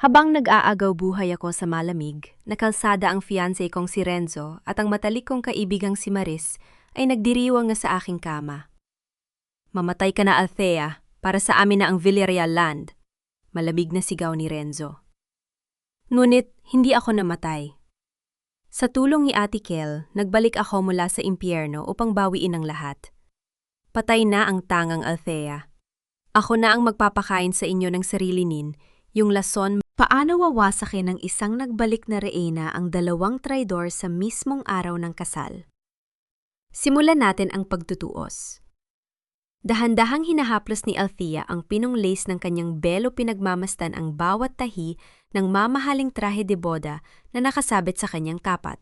Habang nag-aagaw buhay ako sa malamig, nakalsada ang fiancé kong si Renzo at ang matalik kong kaibigang si Maris ay nagdiriwang na sa aking kama. "Mamatay ka na, Althea, para sa amin na ang Villarreal land," malamig na sigaw ni Renzo. Ngunit hindi ako namatay. Sa tulong ni Ate Kel, nagbalik ako mula sa impyerno upang bawiin ang lahat. Patay na ang tangang Althea. Ako na ang magpapakain sa inyo ng sarilinin, yung lason. Paano wawasakin ng isang nagbalik na reyna ang dalawang traidor sa mismong araw ng kasal? Simulan natin ang pagtutuos. Dahan-dahang hinahaplos ni Althea ang pinong lace ng kanyang belo, pinagmamasdan ang bawat tahi ng mamahaling trahe de boda na nakasabit sa kanyang tapat.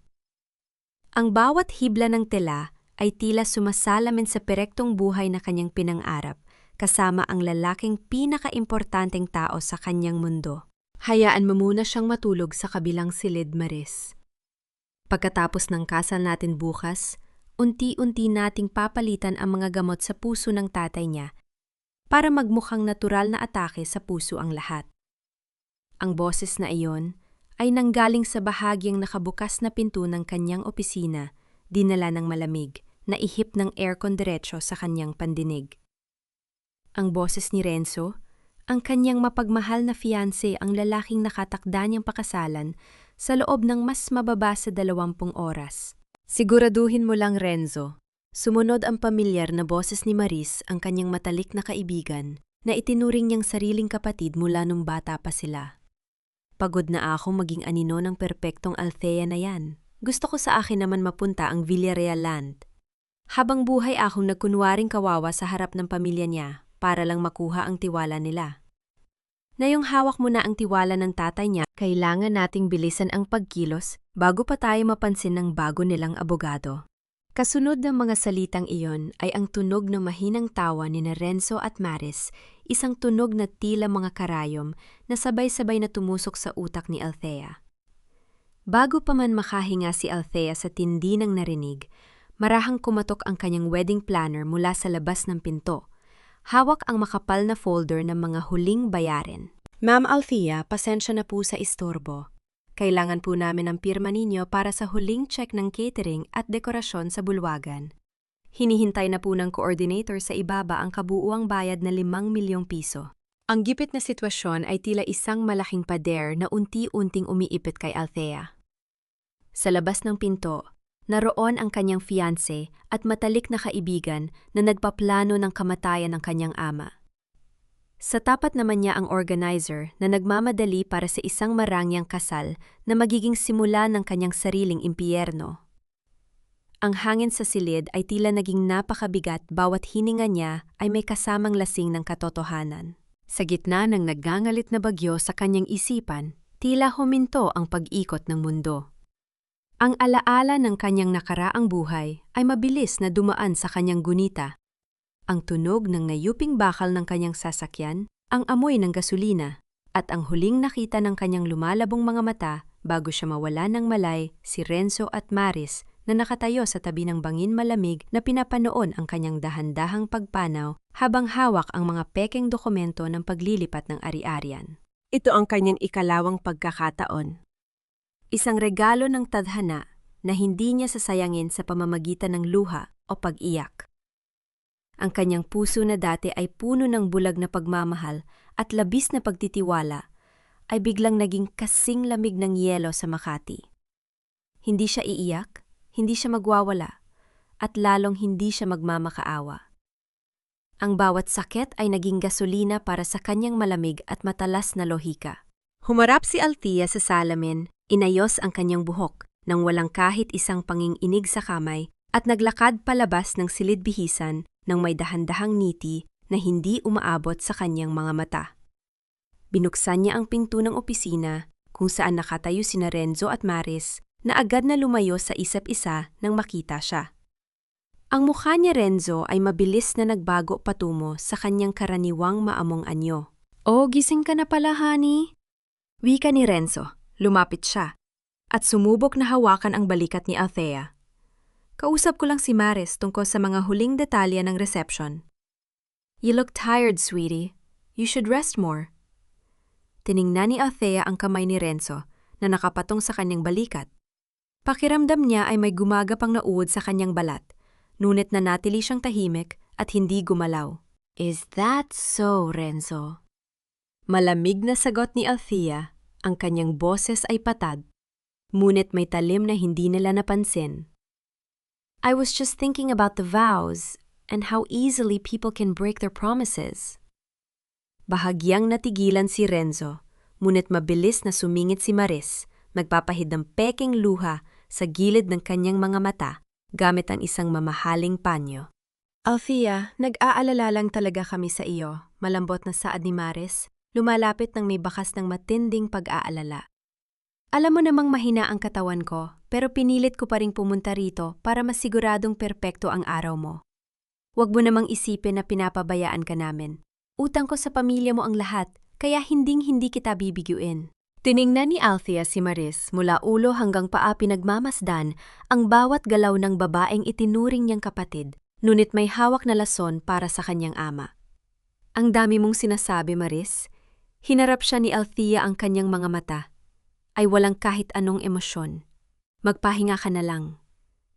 Ang bawat hibla ng tela ay tila sumasalamin sa perektong buhay na kanyang pinang-arap, kasama ang lalaking pinakaimportanteng tao sa kanyang mundo. Hayaan mo muna siyang matulog sa kabilang silid, Maris. Pagkatapos ng kasal natin bukas, unti-unti nating papalitan ang mga gamot sa puso ng tatay niya para magmukhang natural na atake sa puso ang lahat. Ang boses na iyon ay nanggaling sa bahagyang nakabukas na pinto ng kanyang opisina, dinala ng malamig, na ihip ng aircon diretso sa kanyang pandinig. Ang boses ni Renzo, ang kanyang mapagmahal na fiancé, ang lalaking nakatakda niyang pakasalan sa loob ng mas mababa sa 20 oras. Siguraduhin mo lang, Renzo, sumunod ang pamilyar na boses ni Maris, ang kanyang matalik na kaibigan, na itinuring niyang sariling kapatid mula nung bata pa sila. Pagod na ako maging anino ng perpektong Althea na yan. Gusto ko sa akin naman mapunta ang Villarreal land. Habang buhay akong nagkunwaring kawawa sa harap ng pamilya niya, para lang makuha ang tiwala nila. Ngayong hawak mo na ang tiwala ng tatay niya, kailangan nating bilisan ang pagkilos bago pa tayo mapansin ng bago nilang abogado. Kasunod ng mga salitang iyon ay ang tunog ng mahinang tawa ni Renzo at Maris, isang tunog na tila mga karayom na sabay-sabay na tumusok sa utak ni Althea. Bago pa man makahinga si Althea sa tindi ng narinig, marahang kumatok ang kanyang wedding planner mula sa labas ng pinto. Hawak ang makapal na folder ng mga huling bayarin. "Ma'am Althea, pasensya na po sa istorbo. Kailangan po namin ang pirma ninyo para sa huling check ng catering at dekorasyon sa bulwagan. Hinihintay na po ng coordinator sa ibaba ang kabuuang bayad na 5 milyong piso." Ang gipit na sitwasyon ay tila isang malaking pader na unti-unting umiipit kay Althea. Sa labas ng pinto, naroon ang kanyang fiancé at matalik na kaibigan na nagpaplano ng kamatayan ng kanyang ama. Sa tapat naman niya ang organizer na nagmamadali para sa isang marangyang kasal na magiging simula ng kanyang sariling impyerno. Ang hangin sa silid ay tila naging napakabigat, bawat hininga niya ay may kasamang lasing ng katotohanan. Sa gitna ng nagngangalit na bagyo sa kanyang isipan, tila huminto ang pag-ikot ng mundo. Ang alaala ng kanyang nakaraang buhay ay mabilis na dumaan sa kanyang gunita. Ang tunog ng nayuping bakal ng kanyang sasakyan, ang amoy ng gasolina, at ang huling nakita ng kanyang lumalabong mga mata bago siya mawala ng malay, si Renzo at Maris na nakatayo sa tabi ng bangin malamig na pinapanoon ang kanyang dahan-dahang pagpanaw habang hawak ang mga pekeng dokumento ng paglilipat ng ari-arian. Ito ang kanyang ikalawang pagkakataon. Isang regalo ng tadhana na hindi niya sasayangin sa pamamagitan ng luha o pag-iyak. Ang kanyang puso na dati ay puno ng bulag na pagmamahal at labis na pagtitiwala ay biglang naging kasing lamig ng yelo sa Makati. Hindi siya iiyak, hindi siya magwawala, at lalong hindi siya magmamakaawa. Ang bawat sakit ay naging gasolina para sa kanyang malamig at matalas na lohika. Humarap si Althea sa salamin, inayos ang kanyang buhok nang walang kahit isang panginginig sa kamay at naglakad palabas ng silid-bihisan ng may dahan-dahang ngiti na hindi umaabot sa kanyang mga mata. Binuksan niya ang pinto ng opisina kung saan nakatayo sina Renzo at Maris na agad na lumayo sa isa't isa nang makita siya. Ang mukha ni Renzo ay mabilis na nagbago patungo sa kanyang karaniwang maamong anyo. "Oh, gising ka na pala, honey?" Wika ni Renzo. Lumapit siya at sumubok na hawakan ang balikat ni Althea. "Kausap ko lang si Maris tungkol sa mga huling detalye ng reception." "You look tired, sweetie. You should rest more." tiningnan ni Althea ang kamay ni Renzo na nakapatong sa kanyang balikat. Pakiramdam niya ay may gumagapang na uod sa kanyang balat, ngunit nanatili siyang tahimik at hindi gumalaw. Is that so, Renzo? Malamig na sagot ni Althea, ang kanyang boses ay patad, ngunit may talim na hindi nila napansin. I was just thinking about the vows and how easily people can break their promises. Bahagyang natigilan si Renzo, ngunit mabilis na sumingit si Maris, magpapahid ng peking luha sa gilid ng kanyang mga mata gamit ang isang mamahaling panyo. Althea, nag-aalala lang talaga kami sa iyo, malambot na saad ni Maris, lumalapit ng may bakas ng matinding pag-aalala. Alam mo namang mahina ang katawan ko, pero pinilit ko pa ring pumunta rito para masiguradong perpekto ang araw mo. Huwag mo namang isipin na pinapabayaan ka namin. Utang ko sa pamilya mo ang lahat, kaya hinding-hindi kita bibiguin. Tiningnan ni Althea si Maris mula ulo hanggang paa pinagmamasdan ang bawat galaw ng babaeng itinuring niyang kapatid, ngunit may hawak na lason para sa kanyang ama. Ang dami mong sinasabi, Maris. Hinarap siya ni Althea ang kanyang mga mata. Ay walang kahit anong emosyon. Magpahinga ka na lang.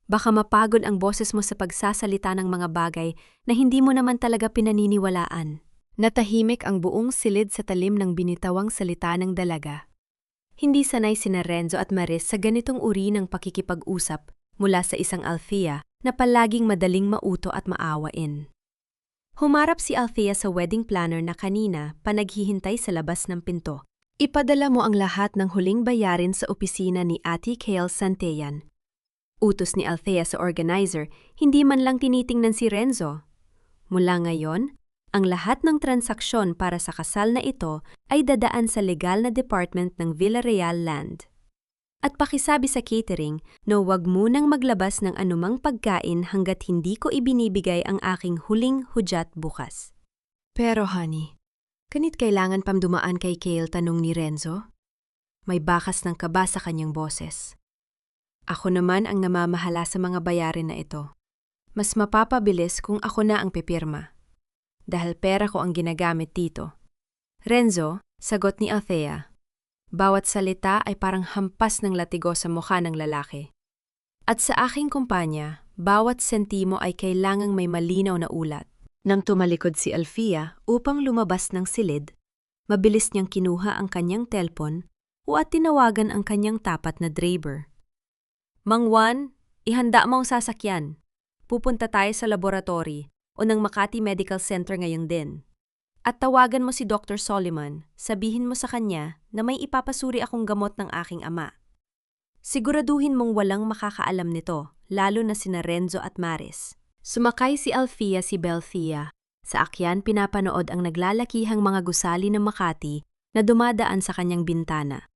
Baka mapagod ang boses mo sa pagsasalita ng mga bagay na hindi mo naman talaga pinaniniwalaan. Natahimik ang buong silid sa talim ng binitawang salita ng dalaga. Hindi sanay sina Renzo at Maris sa ganitong uri ng pakikipag-usap mula sa isang Althea na palaging madaling mauto at maawain. Humarap si Althea sa wedding planner na kanina pa naghihintay sa labas ng pinto. Ipadala mo ang lahat ng huling bayarin sa opisina ni Ate Kale Santeyan. Utos ni Althea sa organizer, hindi man lang tinitingnan si Renzo. Mula ngayon, ang lahat ng transaksyon para sa kasal na ito ay dadaan sa legal na department ng Villarreal Land. At pakisabi sa catering na huwag munang maglabas ng anumang pagkain hanggat hindi ko ibinibigay ang aking huling hudyat bukas. Pero honey, kanit kailangan pam dumaan kay Kale, tanong ni Renzo? May bakas ng kaba sa kanyang boses. Ako naman ang namamahala sa mga bayarin na ito. Mas mapapabilis kung ako na ang pipirma. Dahil pera ko ang ginagamit dito. Renzo, sagot ni Althea. Bawat salita ay parang hampas ng latigo sa mukha ng lalaki. At sa aking kumpanya, bawat sentimo ay kailangang may malinaw na ulat. Nang tumalikod si Althea upang lumabas ng silid, mabilis niyang kinuha ang kanyang telpon at tinawagan ang kanyang tapat na driver. Mang Juan, ihanda mo ang sasakyan. Pupunta tayo sa laboratory o ng Makati Medical Center ngayon din. At tawagan mo si Dr. Soliman, sabihin mo sa kanya na may ipapasuri akong gamot ng aking ama. Siguraduhin mong walang makakaalam nito, lalo na sina Renzo at Maris. Sumakay si Althea si Belthea. Sa akyan pinapanood ang naglalakihang mga gusali ng Makati na dumadaan sa kanyang bintana.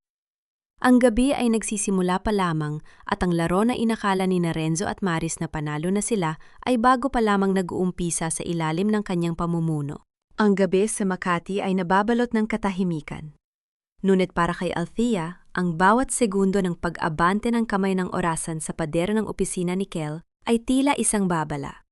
Ang gabi ay nagsisimula pa lamang at ang laro na inakala ni Renzo at Maris na panalo na sila ay bago pa lamang nag-uumpisa sa ilalim ng kanyang pamumuno. Ang gabi sa Makati ay nababalot ng katahimikan. Ngunit para kay Althea, ang bawat segundo ng pag-abante ng kamay ng orasan sa pader ng opisina ni Kel ay tila isang babala.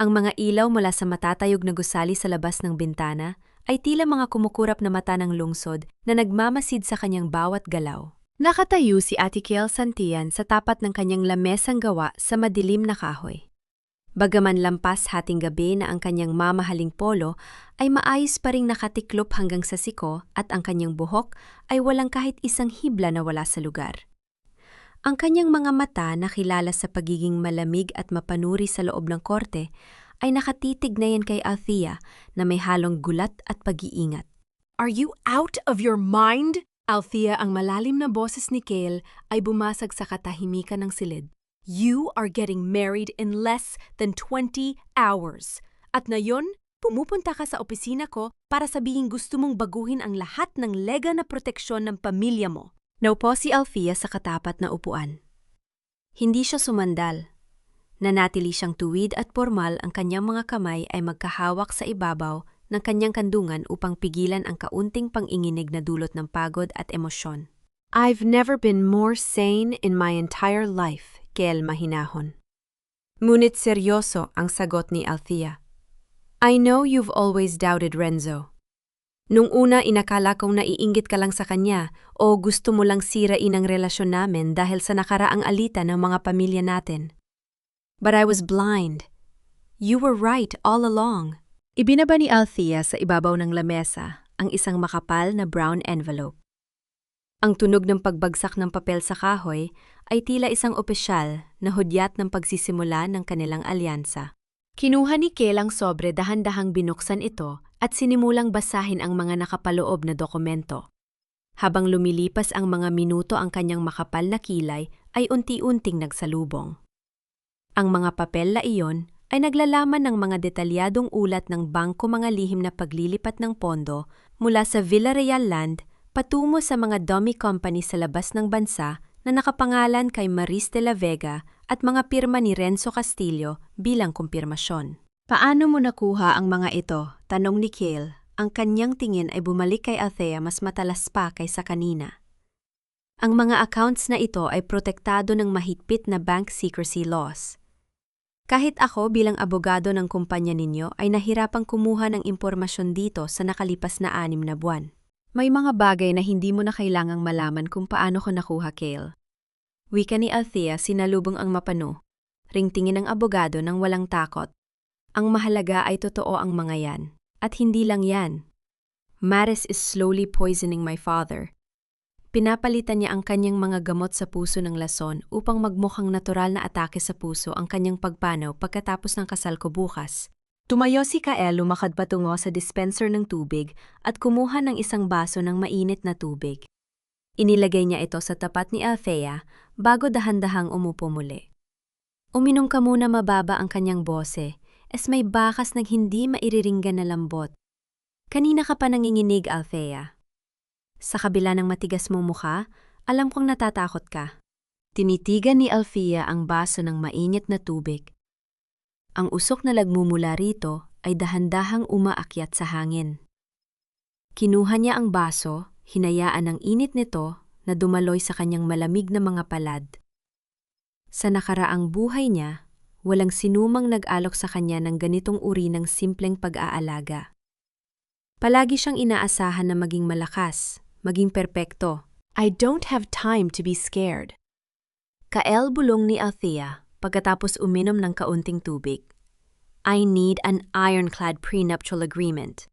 Ang mga ilaw mula sa matatayog na gusali sa labas ng bintana ay tila mga kumukurap na mata ng lungsod na nagmamasid sa kanyang bawat galaw. Nakatayo si Ate Kale Santeyan sa tapat ng kanyang lamesang gawa sa madilim na kahoy. Bagaman lampas hating gabi na ang kanyang mamahaling polo ay maayos pa ring nakatiklop hanggang sa siko at ang kanyang buhok ay walang kahit isang hibla na wala sa lugar. Ang kanyang mga mata na kilala sa pagiging malamig at mapanuri sa loob ng korte ay nakatitig na yan kay Althea na may halong gulat at pag-iingat. Are you out of your mind? Althea, ang malalim na boses ni Kale ay bumasag sa katahimikan ng silid. You are getting married in less than 20 hours. At ngayon, pumupunta ka sa opisina ko para sabihin gusto mong baguhin ang lahat ng legal na proteksyon ng pamilya mo. Naupo si Althea sa katapat na upuan. Hindi siya sumandal. Nanatili siyang tuwid at pormal, ang kanyang mga kamay ay magkahawak sa ibabaw ng kanyang kandungan upang pigilan ang kaunting panginginig na dulot ng pagod at emosyon. I've never been more sane in my entire life, Kel, mahinahon. Ngunit seryoso ang sagot ni Althea. I know you've always doubted Renzo. Nung una inakala kong naiinggit ka lang sa kanya o gusto mo lang sirain ang relasyon namin dahil sa nakaraang alitan ng mga pamilya natin. But I was blind. You were right all along. Ibinaba ni Althea sa ibabaw ng lamesa ang isang makapal na brown envelope. Ang tunog ng pagbagsak ng papel sa kahoy ay tila isang opisyal na hudyat ng pagsisimula ng kanilang alyansa. Kinuha ni Kel ang sobre, dahan-dahang binuksan ito at sinimulang basahin ang mga nakapaloob na dokumento. Habang lumilipas ang mga minuto, ang kanyang makapal na kilay ay unti-unting nagsalubong. Ang mga papel na iyon ay naglalaman ng mga detalyadong ulat ng bangko, mga lihim na paglilipat ng pondo mula sa Villarreal Land patungo sa mga dummy company sa labas ng bansa na nakapangalan kay Maris de la Vega at mga pirma ni Renzo Castillo bilang kumpirmasyon. Paano mo nakuha ang mga ito? Tanong ni Kel. Ang kanyang tingin ay bumalik kay Althea mas matalas pa kaysa kanina. Ang mga accounts na ito ay protektado ng mahigpit na bank secrecy laws. Kahit ako bilang abogado ng kumpanya ninyo ay nahirapang kumuha ng impormasyon dito sa nakalipas na 6 na buwan. May mga bagay na hindi mo na kailangang malaman kung paano ko nakuha, Kel. Wika ni Althea, sinalubong ang mapano. Ringtingin ng abogado ng walang takot. Ang mahalaga ay totoo ang mga yan. At hindi lang yan. Maris is slowly poisoning my father. Pinapalitan niya ang kanyang mga gamot sa puso ng lason upang magmukhang natural na atake sa puso ang kanyang pagpanaw pagkatapos ng kasal ko bukas. Tumayo si Kael, lumakad patungo sa dispenser ng tubig at kumuha ng isang baso ng mainit na tubig. Inilagay niya ito sa tapat ni Althea bago dahan-dahang umupo muli. Uminom ka muna, mababa ang kanyang bose, as may bakas ng hindi mairiringgan na lambot. Kanina ka pa nanginginig, Althea. Sa kabila ng matigas mong mukha, alam kong natatakot ka. Tinitigan ni Althea ang baso ng mainit na tubig. Ang usok na lagmumula rito ay dahan-dahang umaakyat sa hangin. Kinuha niya ang baso, hinayaan ang init nito na dumaloy sa kanyang malamig na mga palad. Sa nakaraang buhay niya, walang sinumang nag-alok sa kanya ng ganitong uri ng simpleng pag-aalaga. Palagi siyang inaasahan na maging malakas, maging perpekto. I don't have time to be scared. Kael, bulong ni Althea pagkatapos uminom ng kaunting tubig. I need an ironclad prenuptial agreement.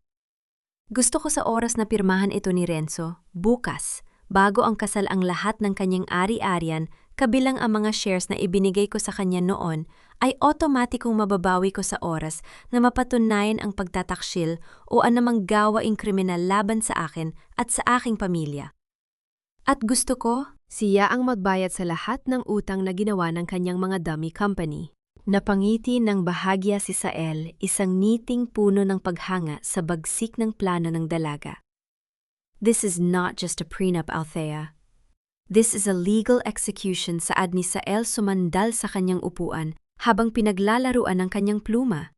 Gusto ko sa oras na pirmahan ito ni Renzo, bukas, bago ang kasal, ang lahat ng kanyang ari-arian, kabilang ang mga shares na ibinigay ko sa kanya noon, ay otomatikong mababawi ko sa oras na mapatunayan ang pagtataksil o anumang gawaing kriminal laban sa akin at sa aking pamilya. At gusto ko, siya ang magbayad sa lahat ng utang na ginawa ng kanyang mga dummy company. Napangiti ng bahagya si Sael, isang ngiting puno ng paghanga sa bagsik ng plano ng dalaga. This is not just a prenup, Althea. This is a legal execution, saad ni Sael, sumandal sa kanyang upuan habang pinaglalaruan ng kanyang pluma.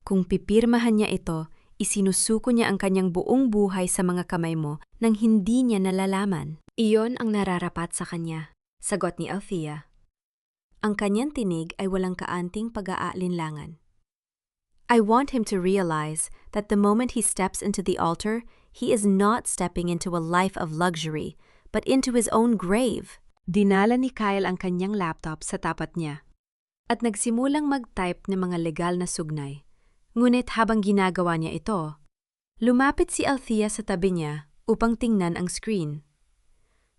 Kung pipirmahan niya ito, isinusuko niya ang kanyang buong buhay sa mga kamay mo nang hindi niya nalalaman. Iyon ang nararapat sa kanya, sagot ni Althea. Ang kanyang tinig ay walang kaanting pag-aalinlangan. I want him to realize that the moment he steps into the altar, he is not stepping into a life of luxury, but into his own grave. Dinala ni Kyle ang kanyang laptop sa tapat niya at nagsimulang mag-type ng mga legal na sugnay. Ngunit habang ginagawa niya ito, lumapit si Althea sa tabi niya upang tingnan ang screen.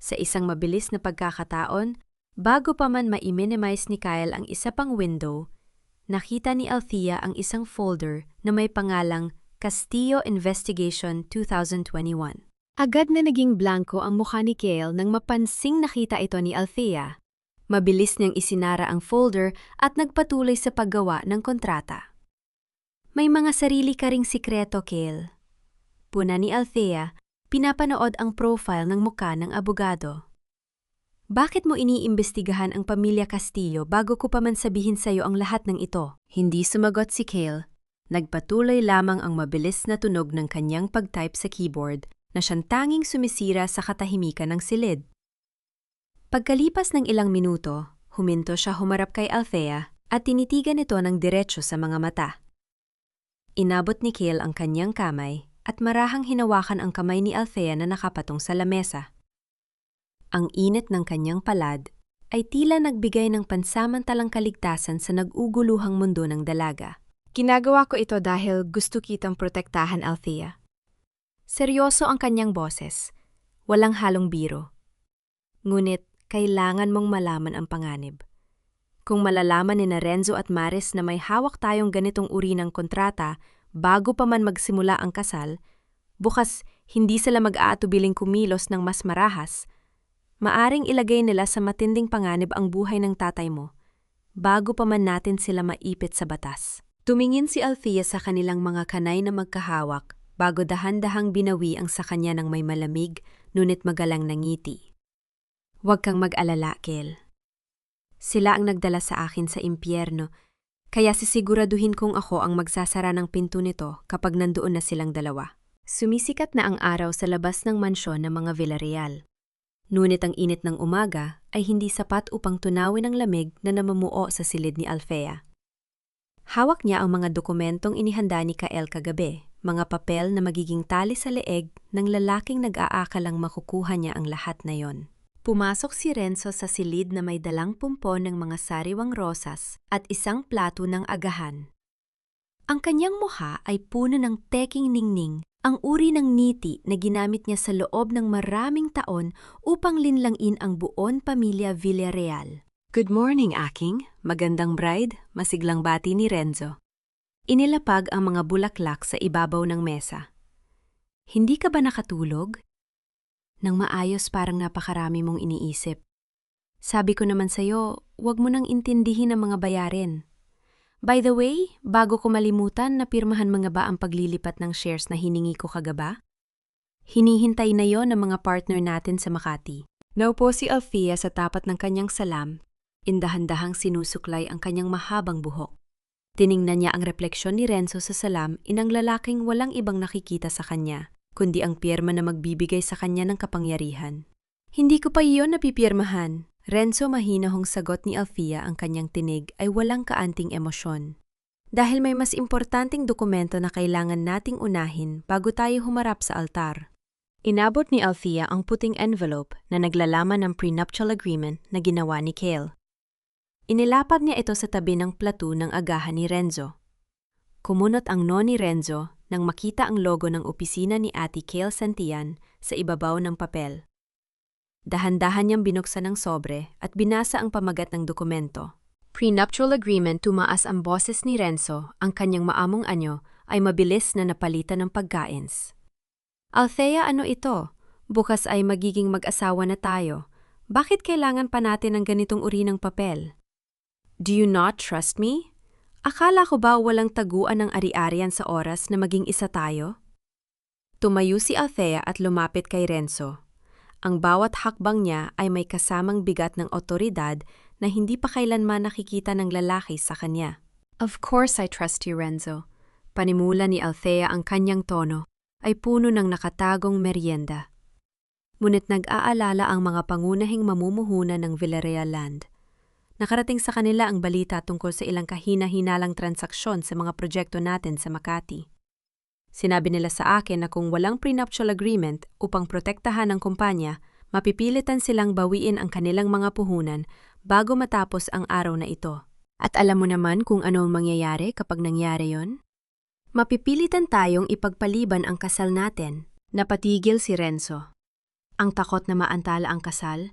Sa isang mabilis na pagkakataon, bago pa man ma-minimize ni Kyle ang isa pang window, nakita ni Althea ang isang folder na may pangalang Castillo Investigation 2021. Agad na naging blanko ang mukha ni Kyle nang mapansing nakita ito ni Althea. Mabilis niyang isinara ang folder at nagpatuloy sa paggawa ng kontrata. May mga sarili ka ring sikreto, Kyle. Puna ni Althea, pinapanood ang profile ng mukha ng abogado. Bakit mo iniimbestigahan ang pamilya Castillo bago ko pa man sabihin sa'yo ang lahat ng ito? Hindi sumagot si Kyle. Nagpatuloy lamang ang mabilis na tunog ng kanyang pag-type sa keyboard na siyang tanging sumisira sa katahimikan ng silid. Pagkalipas ng ilang minuto, huminto siya, humarap kay Althea at tinitigan ito ng diretso sa mga mata. Inabot ni Kyle ang kanyang kamay at marahang hinawakan ang kamay ni Althea na nakapatong sa lamesa. Ang init ng kanyang palad ay tila nagbigay ng pansamantalang kaligtasan sa nag-uguluhang mundo ng dalaga. Ginagawa ko ito dahil gusto kitang protektahan, Althea. Seryoso ang kanyang boses, walang halong biro. Ngunit kailangan mong malaman ang panganib. Kung malalaman ni Renzo at Maris na may hawak tayong ganitong uri ng kontrata bago pa man magsimula ang kasal, bukas hindi sila mag-aatubiling kumilos ng mas marahas, maaring ilagay nila sa matinding panganib ang buhay ng tatay mo, bago pa man natin sila maipit sa batas. Tumingin si Althea sa kanilang mga kanay na magkahawak bago dahan-dahang binawi ang sa kanya ng may malamig, ngunit magalang na ngiti. Huwag kang mag-alala, Kel. Sila ang nagdala sa akin sa impyerno, kaya sisiguraduhin kong ako ang magsasara ng pinto nito kapag nandoon na silang dalawa. Sumisikat na ang araw sa labas ng mansyon ng mga Villarreal. Ngunit ang init ng umaga ay hindi sapat upang tunawin ang lamig na namumuo sa silid ni Althea. Hawak niya ang mga dokumentong inihanda ni Kael kagabi, mga papel na magiging tali sa leeg ng lalaking nag-aakalang makukuha niya ang lahat na yon. Pumasok si Renzo sa silid na may dalang pumpon ng mga sariwang rosas at isang plato ng agahan. Ang kanyang mukha ay puno ng teking ningning, ang uri ng ngiti na ginamit niya sa loob ng maraming taon upang linlangin ang buon pamilya Villarreal. Good morning, aking. Magandang bride, masiglang bati ni Renzo. Inilapag ang mga bulaklak sa ibabaw ng mesa. Hindi ka ba nakatulog? Nang maayos parang napakarami mong iniisip. Sabi ko naman sa'yo, huwag mo nang intindihin ang mga bayarin. By the way, bago ko malimutan, napirmahan mga ba ang paglilipat ng shares na hiningi ko kagaba? Hinihintay na yon ng mga partner natin sa Makati. Naupo si Althea sa tapat ng kanyang salam, indahan-dahang sinusuklay ang kanyang mahabang buhok. Tiningnan niya ang refleksyon ni Renzo sa salam, inang lalaking walang ibang nakikita sa kanya, kundi ang pirma na magbibigay sa kanya ng kapangyarihan. Hindi ko pa iyon napipirmahan. Renzo, mahinahong sagot ni Althea, ang kanyang tinig ay walang kaanting emosyon. Dahil may mas importanteng dokumento na kailangan nating unahin bago tayo humarap sa altar. Inabot ni Althea ang puting envelope na naglalaman ng prenuptial agreement na ginawa ni Kael. Inilapag niya ito sa tabi ng plato ng agahan ni Renzo. Kumunot ang no ni Renzo nang makita ang logo ng opisina ni Ate Kael Santillan sa ibabaw ng papel. Dahan-dahan niyang binuksan ang sobre at binasa ang pamagat ng dokumento. Prenuptial agreement. Tumaas ang boses ni Renzo, ang kanyang maamong anyo ay mabilis na napalitan ng pagkains. Althea, ano ito? Bukas ay magiging mag-asawa na tayo. Bakit kailangan pa natin ng ganitong uri ng papel? Do you not trust me? Akala ko ba walang taguan ng ari-arian sa oras na maging isa tayo? Tumayo si Althea at lumapit kay Renzo. Ang bawat hakbang niya ay may kasamang bigat ng otoridad na hindi pa kailanman nakikita ng lalaki sa kanya. Of course I trust you, Renzo. Panimula ni Althea, ang kanyang tono ay puno ng nakatagong merienda. Ngunit nag-aalala ang mga pangunahing mamumuhunan ng Villarreal land. Nakarating sa kanila ang balita tungkol sa ilang kahina-hinalang transaksyon sa mga proyekto natin sa Makati. Sinabi nila sa akin na kung walang prenuptial agreement upang protektahan ang kumpanya, mapipilitan silang bawiin ang kanilang mga puhunan bago matapos ang araw na ito. At alam mo naman kung ano ang mangyayari kapag nangyari yon? Mapipilitan tayong ipagpaliban ang kasal natin. Napatigil si Renzo. Ang takot na maantala ang kasal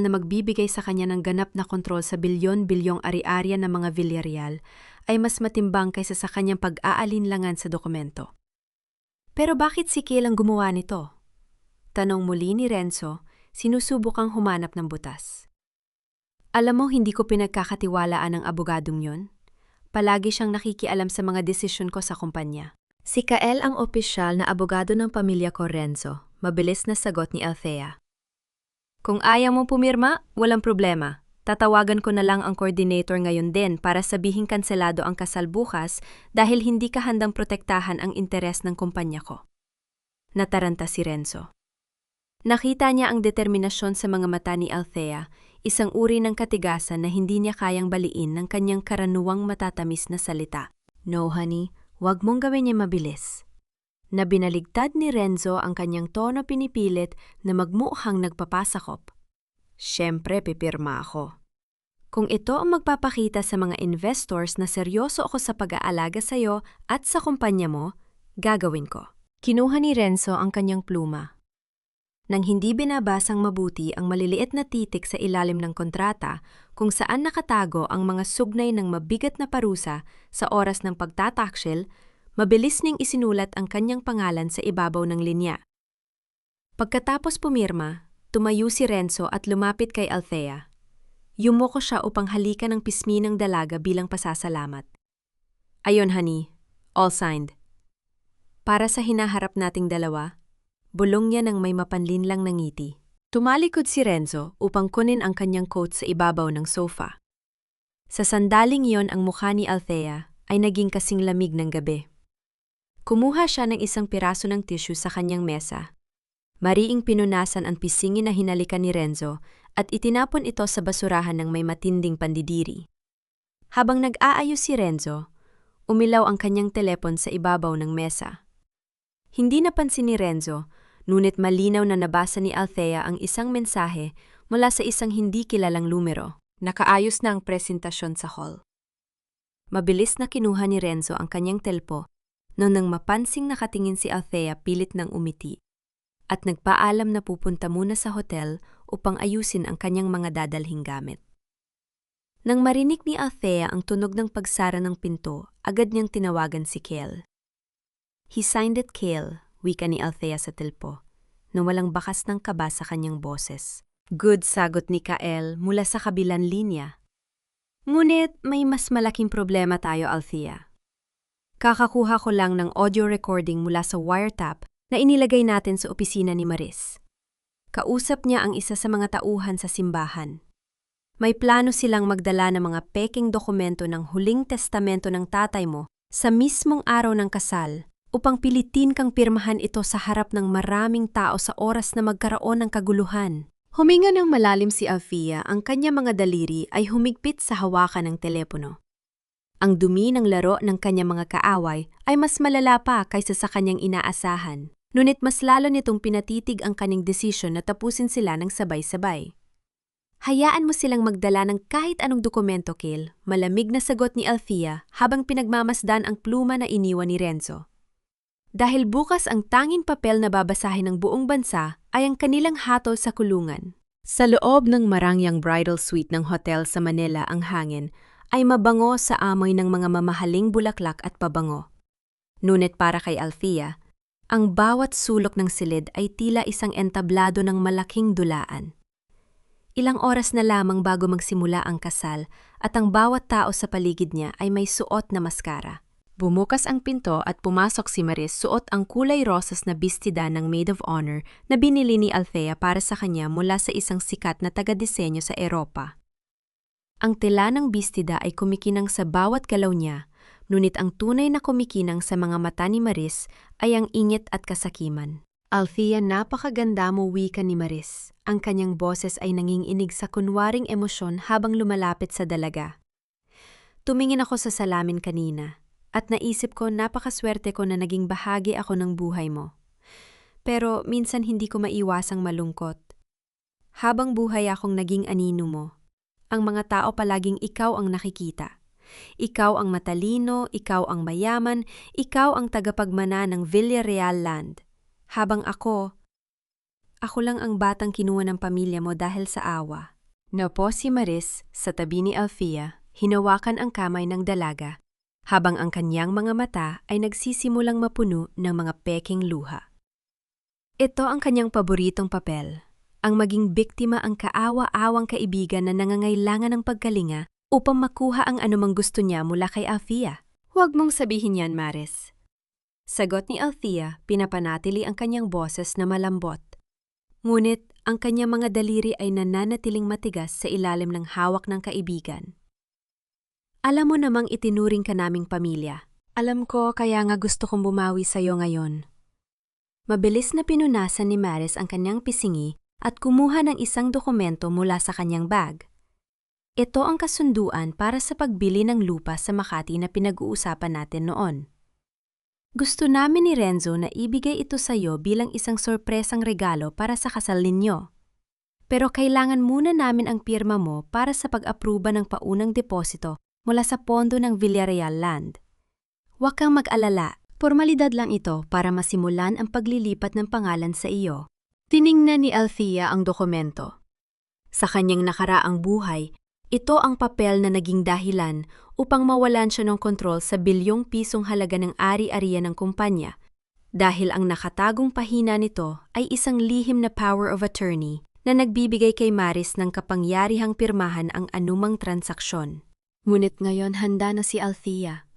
na magbibigay sa kanya ng ganap na kontrol sa bilyon-bilyong ari-arya ng mga Villarreal, ay mas matimbang kaysa sa kanyang pag-aalinlangan sa dokumento. Pero bakit si Kael ang gumawa nito? Tanong muli ni Renzo, sinusubukang humanap ng butas. Alam mo, hindi ko pinagkakatiwalaan ang abogadong yon. Palagi siyang nakikialam sa mga desisyon ko sa kumpanya. Si Kael ang opisyal na abogado ng pamilya ko, Renzo. Mabilis na sagot ni Althea. Kung ayaw mo pumirma, walang problema. Tatawagan ko na lang ang coordinator ngayon din para sabihing kanselado ang kasal bukas dahil hindi ka handang protektahan ang interes ng kumpanya ko. Nataranta si Renzo. Nakita niya ang determinasyon sa mga mata ni Althea, isang uri ng katigasan na hindi niya kayang baliin ng kanyang karanuwang matatamis na salita. No, honey, wag mong gawin niya mabilis. na binaligtad ni Renzo ang kanyang tono pinipilit na magmukhang nagpapasakop. Siyempre, pipirma ako. Kung ito ang magpapakita sa mga investors na seryoso ako sa pag-aalaga sa'yo at sa kumpanya mo, gagawin ko. Kinuha ni Renzo ang kanyang pluma. Nang hindi binabasang mabuti ang maliliit na titik sa ilalim ng kontrata kung saan nakatago ang mga sugnay ng mabigat na parusa sa oras ng pagtataksil, mabilis niyang isinulat ang kanyang pangalan sa ibabaw ng linya. Pagkatapos pumirma, tumayo si Renzo at lumapit kay Althea. Yumuko siya upang halikan ang pismi ng dalaga bilang pasasalamat. Ayon, honey. All signed. Para sa hinaharap nating dalawa, bulong niya ng may mapanlinlang na ngiti. Tumalikod si Renzo upang kunin ang kanyang coat sa ibabaw ng sofa. Sa sandaling iyon ang mukha ni Althea ay naging kasing lamig ng gabi. Kumuha siya ng isang piraso ng tissue sa kanyang mesa. Mariing pinunasan ang pisingin na hinalikan ni Renzo at itinapon ito sa basurahan ng may matinding pandidiri. Habang nag-aayos si Renzo, umilaw ang kanyang telepon sa ibabaw ng mesa. Hindi napansin ni Renzo, ngunit malinaw na nabasa ni Althea ang isang mensahe mula sa isang hindi kilalang numero. Nakaayos na ang presentasyon sa hall. Mabilis na kinuha ni Renzo ang kanyang telpo noong nang mapansing nakatingin si Althea pilit ng umiti at nagpaalam na pupunta muna sa hotel upang ayusin ang kanyang mga dadalhing gamit. Nang marinig ni Althea ang tunog ng pagsara ng pinto, agad niyang tinawagan si Kel. He signed it, Kel, wika ni Althea sa telpo, na walang bakas ng kaba sa kanyang boses. Good, sagot ni Kael mula sa kabilang linya. Ngunit may mas malaking problema tayo, Althea. Kakakuha ko lang ng audio recording mula sa wiretap na inilagay natin sa opisina ni Maris. Kausap niya ang isa sa mga tauhan sa simbahan. May plano silang magdala ng mga peking dokumento ng huling testamento ng tatay mo sa mismong araw ng kasal upang pilitin kang pirmahan ito sa harap ng maraming tao sa oras na magkaroon ng kaguluhan. Huminga ng malalim si Althea, ang kanya mga daliri ay humigpit sa hawakan ng telepono. Ang dumi ng laro ng kanya mga kaaway ay mas malala pa kaysa sa kanyang inaasahan, ngunit mas lalo nitong pinatitig ang kanyang desisyon na tapusin sila ng sabay-sabay. Hayaan mo silang magdala ng kahit anong dokumento, Kel, malamig na sagot ni Althea habang pinagmamasdan ang pluma na iniwan ni Renzo. Dahil bukas ang tanging papel na babasahin ng buong bansa ay ang kanilang hatol sa kulungan. Sa loob ng marangyang bridal suite ng hotel sa Manila ang hangin ay mabango sa amoy ng mga mamahaling bulaklak at pabango. Ngunit para kay Althea, ang bawat sulok ng silid ay tila isang entablado ng malaking dulaan. Ilang oras na lamang bago magsimula ang kasal at ang bawat tao sa paligid niya ay may suot na maskara. Bumukas ang pinto at pumasok si Maris suot ang kulay rosas na bestida ng maid of honor na binili ni Althea para sa kanya mula sa isang sikat na taga-disenyo sa Europa. Ang tela ng bestida ay kumikinang sa bawat galaw niya, ngunit ang tunay na kumikinang sa mga mata ni Maris ay ang ingit at kasakiman. Althea, napakaganda mo, wika ni Maris. Ang kanyang boses ay nanginginig sa kunwaring emosyon habang lumalapit sa dalaga. Tumingin ako sa salamin kanina at naisip ko napakaswerte ko na naging bahagi ako ng buhay mo. Pero minsan hindi ko maiwasang malungkot. Habang buhay akong naging anino mo, ang mga tao palaging ikaw ang nakikita. Ikaw ang matalino, ikaw ang mayaman, ikaw ang tagapagmana ng Villarreal land. Habang ako lang ang batang kinuha ng pamilya mo dahil sa awa. Naupo si Maris sa tabi ni Althea, hinawakan ang kamay ng dalaga, habang ang kanyang mga mata ay nagsisimulang mapuno ng mga peking luha. Ito ang kanyang paboritong papel. Ang maging biktima ang kaawa-awang kaibigan na nangangailangan ng pagkalinga upang makuha ang anumang gusto niya mula kay Althea. Huwag mong sabihin yan, Maris. Sagot ni Althea, pinapanatili ang kanyang boses na malambot. Ngunit ang kanyang mga daliri ay nananatiling matigas sa ilalim ng hawak ng kaibigan. Alam mo namang itinuring ka naming pamilya. Alam ko, kaya nga gusto kong bumawi sa iyo ngayon. Mabilis na pinunasan ni Maris ang kanyang pisingi at kumuha ng isang dokumento mula sa kanyang bag. Ito ang kasunduan para sa pagbili ng lupa sa Makati na pinag-uusapan natin noon. Gusto namin ni Renzo na ibigay ito sa iyo bilang isang sorpresang regalo para sa kasal ninyo. Pero kailangan muna namin ang pirma mo para sa pag-apruba ng paunang deposito mula sa pondo ng Villarreal Land. Huwag kang mag-alala, formalidad lang ito para masimulan ang paglilipat ng pangalan sa iyo. Tiningnan ni Althea ang dokumento. Sa kanyang nakaraang buhay, ito ang papel na naging dahilan upang mawalan siya ng kontrol sa bilyong pisong halaga ng ari-arian ng kumpanya, dahil ang nakatagong pahina nito ay isang lihim na power of attorney na nagbibigay kay Maris ng kapangyarihang pirmahan ang anumang transaksyon. Ngunit ngayon handa na si Althea.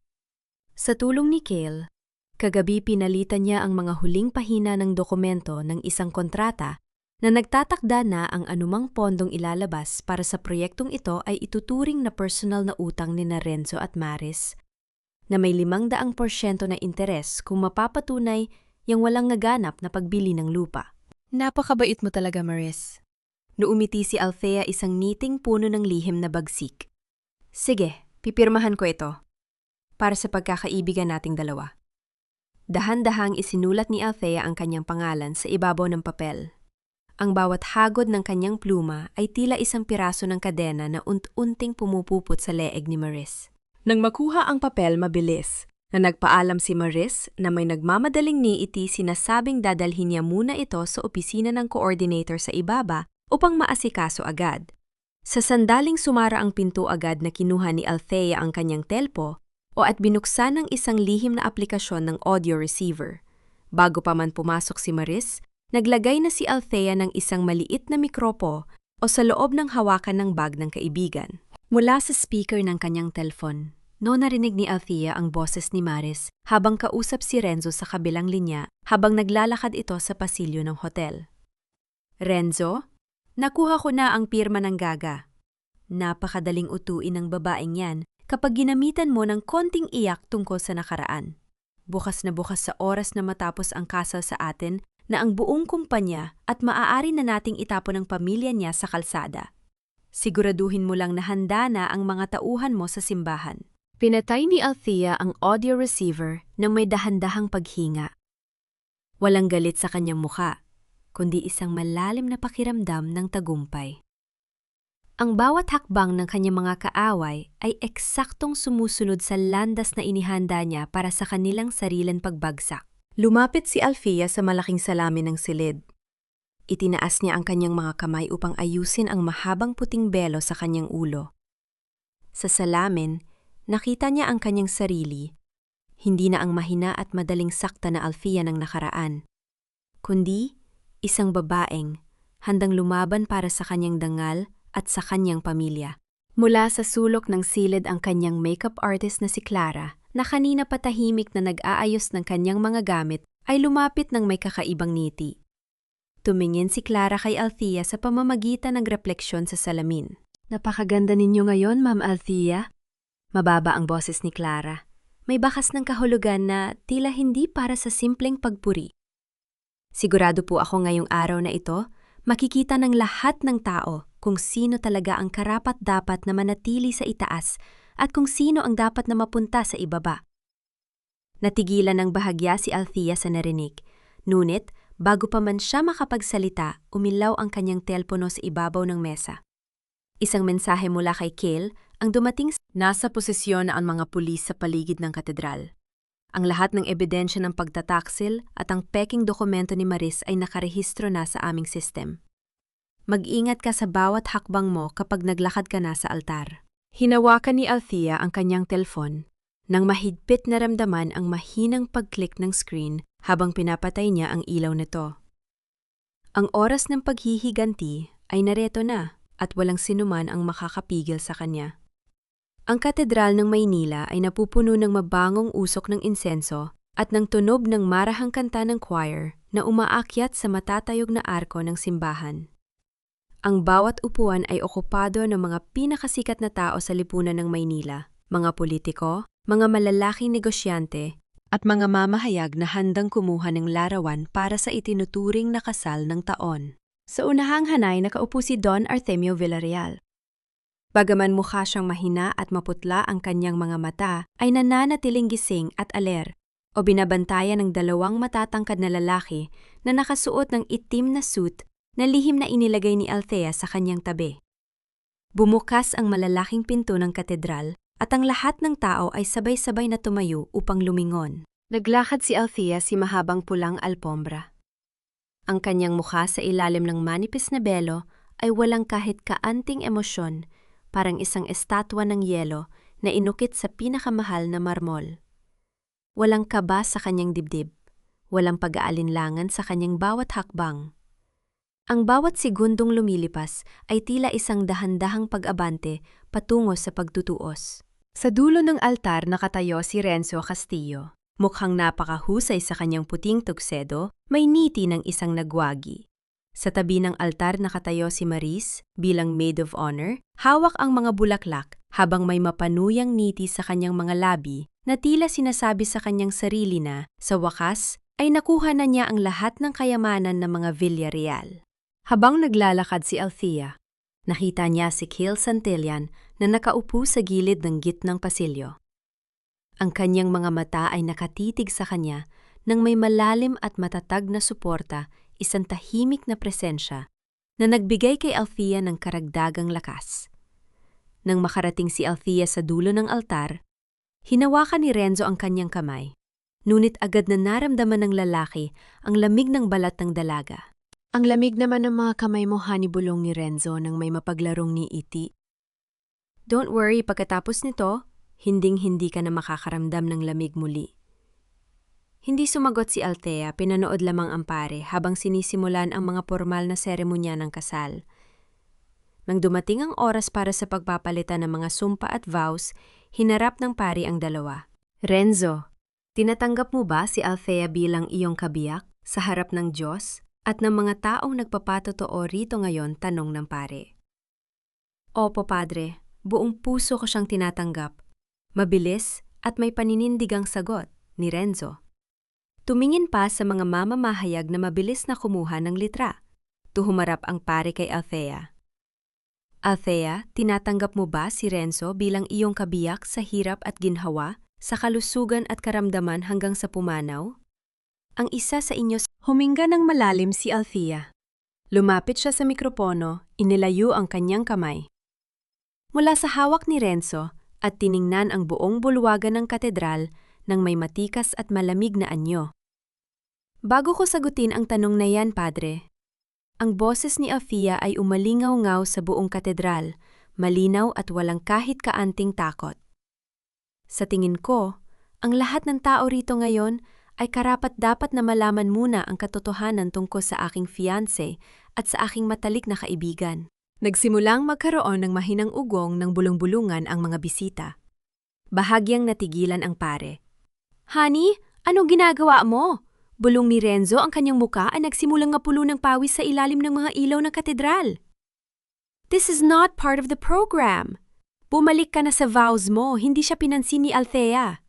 Sa tulong ni Cale, kagabi pinalitan niya ang mga huling pahina ng dokumento ng isang kontrata na nagtatakda na ang anumang pondong ilalabas para sa proyektong ito ay ituturing na personal na utang ni Renzo at Maris, na may 500% na interes kung mapapatunay yung walang naganap na pagbili ng lupa. Napakabait mo talaga, Maris. Nuumiti si Althea isang ngiting puno ng lihim na bagsik. Sige, pipirmahan ko ito. Para sa pagkakaibigan nating dalawa. Dahan-dahang isinulat ni Althea ang kanyang pangalan sa ibabaw ng papel. Ang bawat hagod ng kanyang pluma ay tila isang piraso ng kadena na unti-unting pumupupot sa leeg ni Maris. Nang makuha ang papel mabilis, na nagpaalam si Maris na may nagmamadaling niiti sinasabing dadalhin niya muna ito sa opisina ng coordinator sa ibaba upang maasikaso agad. Sa sandaling sumara ang pinto agad na kinuha ni Althea ang kanyang telpo at binuksan ng isang lihim na aplikasyon ng audio receiver. Bago pa man pumasok si Maris, naglagay na si Althea ng isang maliit na mikropo o sa loob ng hawakan ng bag ng kaibigan. Mula sa speaker ng kanyang telefon, narinig ni Althea ang boses ni Maris habang kausap si Renzo sa kabilang linya habang naglalakad ito sa pasilyo ng hotel. Renzo, nakuha ko na ang pirma ng Gaga. Napakadaling utuin ng babaeng yan kapag ginamitan mo ng konting iyak tungkol sa nakaraan. Bukas na bukas sa oras na matapos ang kasal sa atin na ang buong kumpanya at maaari na nating itapon ang pamilya niya sa kalsada. Siguraduhin mo lang na handa na ang mga tauhan mo sa simbahan. Pinatay ni Althea ang audio receiver nang may dahan-dahang paghinga. Walang galit sa kanyang mukha, kundi isang malalim na pakiramdam ng tagumpay. Ang bawat hakbang ng kanyang mga kaaway ay eksaktong sumusunod sa landas na inihanda niya para sa kanilang sariling pagbagsak. Lumapit si Althea sa malaking salamin ng silid. Itinaas niya ang kanyang mga kamay upang ayusin ang mahabang puting belo sa kanyang ulo. Sa salamin, nakita niya ang kanyang sarili, hindi na ang mahina at madaling sakta na Althea ng nakaraan, kundi isang babaeng handang lumaban para sa kanyang dangal at sa kanyang pamilya. Mula sa sulok ng silid ang kanyang makeup artist na si Clara, na kanina patahimik na nag-aayos ng kanyang mga gamit, ay lumapit ng may kakaibang ngiti. Tumingin si Clara kay Althea sa pamamagitan ng refleksyon sa salamin. Napakaganda ninyo ngayon, Ma'am Althea. Mababa ang boses ni Clara. May bakas ng kahulugan na tila hindi para sa simpleng pagpuri. Sigurado po ako ngayong araw na ito, makikita ng lahat ng tao kung sino talaga ang karapat-dapat na manatili sa itaas at kung sino ang dapat na mapunta sa ibaba. Natigilan ng bahagya si Althea sa narinig, ngunit bago pa man siya makapagsalita, umilaw ang kanyang telpono sa ibabaw ng mesa. Isang mensahe mula kay Cale ang dumating. Nasa posisyon na ang mga pulis sa paligid ng katedral. Ang lahat ng ebidensya ng pagtataksil at ang peking dokumento ni Maris ay nakarehistro na sa aming system. Mag-ingat ka sa bawat hakbang mo kapag naglakad ka na sa altar. Hinawakan ni Althea ang kanyang telefon nang mahigpit na ramdaman ang mahinang pag-click ng screen habang pinapatay niya ang ilaw nito. Ang oras ng paghihiganti ay nareto na at walang sinuman ang makakapigil sa kanya. Ang katedral ng Maynila ay napupuno ng mabangong usok ng insenso at ng tunog ng marahang kanta ng choir na umaakyat sa matatayog na arko ng simbahan. Ang bawat upuan ay okupado ng mga pinakasikat na tao sa lipunan ng Maynila, mga politiko, mga malalaking negosyante, at mga mamahayag na handang kumuha ng larawan para sa itinuturing na kasal ng taon. Sa unahang hanay nakaupo si Don Artemio Villarreal. Bagaman mukha siyang mahina at maputla ang kanyang mga mata, ay nananatiling gising at aler, o binabantayan ng dalawang matatangkad na lalaki na nakasuot ng itim na suit na lihim na inilagay ni Althea sa kanyang tabi. Bumukas ang malalaking pinto ng katedral at ang lahat ng tao ay sabay-sabay na tumayo upang lumingon. Naglakad si Althea si mahabang pulang alpombra. Ang kanyang mukha sa ilalim ng manipis na belo ay walang kahit kaanting emosyon, parang isang estatwa ng yelo na inukit sa pinakamahal na marmol. Walang kaba sa kanyang dibdib, walang pag-aalinlangan sa kanyang bawat hakbang. Ang bawat segundong lumilipas ay tila isang dahan-dahang pag-abante patungo sa pagtutuos. Sa dulo ng altar nakatayo si Renzo Castillo. Mukhang napakahusay sa kanyang puting tuksedo, may ngiti ng isang nagwagi. Sa tabi ng altar nakatayo si Maris bilang maid of honor, hawak ang mga bulaklak habang may mapanuyang ngiti sa kanyang mga labi na tila sinasabi sa kanyang sarili na, sa wakas, ay nakuha na niya ang lahat ng kayamanan ng mga Villarreal. Habang naglalakad si Althea, nakita niya si Kale Santillan na nakaupo sa gilid ng gitnang pasilyo. Ang kanyang mga mata ay nakatitig sa kanya nang may malalim at matatag na suporta, isang tahimik na presensya na nagbigay kay Althea ng karagdagang lakas. Nang makarating si Althea sa dulo ng altar, hinawakan ni Renzo ang kanyang kamay, ngunit agad na naramdaman ng lalaki ang lamig ng balat ng dalaga. Ang lamig naman ng mga kamay mo, honey, bulong ni Renzo nang may mapaglarong ni Iti. Don't worry, pagkatapos nito, hinding-hindi ka na makakaramdam ng lamig muli. Hindi sumagot si Althea, pinanood lamang ang pare habang sinisimulan ang mga formal na seremonya ng kasal. Nang dumating ang oras para sa pagpapalitan ng mga sumpa at vows, hinarap ng pare ang dalawa. Renzo, tinatanggap mo ba si Althea bilang iyong kabiyak sa harap ng Diyos at ng mga taong nagpapatotoo rito ngayon, tanong ng pare. Opo, padre, buong puso ko siyang tinatanggap. Mabilis at may paninindigang sagot ni Renzo. Tumingin pa sa mga mamamahayag na mabilis na kumuha ng litra. Tuhumarap ang pare kay Althea. Althea, tinatanggap mo ba si Renzo bilang iyong kabiyak sa hirap at ginhawa, sa kalusugan at karamdaman hanggang sa pumanaw? Ang isa sa inyo, huminga ng malalim si Althea. Lumapit siya sa mikropono, inilayo ang kanyang kamay. Mula sa hawak ni Renzo, at tiningnan ang buong bulwagan ng katedral ng may matikas at malamig na anyo. Bago ko sagutin ang tanong na yan, padre, ang boses ni Althea ay umalingaw-ngaw sa buong katedral, malinaw at walang kahit kaanting takot. Sa tingin ko, ang lahat ng tao rito ngayon ay karapat-dapat na malaman muna ang katotohanan tungkol sa aking fiancé at sa aking matalik na kaibigan. Nagsimulang magkaroon ng mahinang ugong ng bulong-bulungan ang mga bisita. Bahagyang natigilan ang pare. Honey, anong ginagawa mo? Bulong ni Renzo, ang kanyang muka ay nagsimulang ngapulo ng pawis sa ilalim ng mga ilaw ng katedral. This is not part of the program. Bumalik ka na sa vows mo, hindi siya pinansin ni Althea.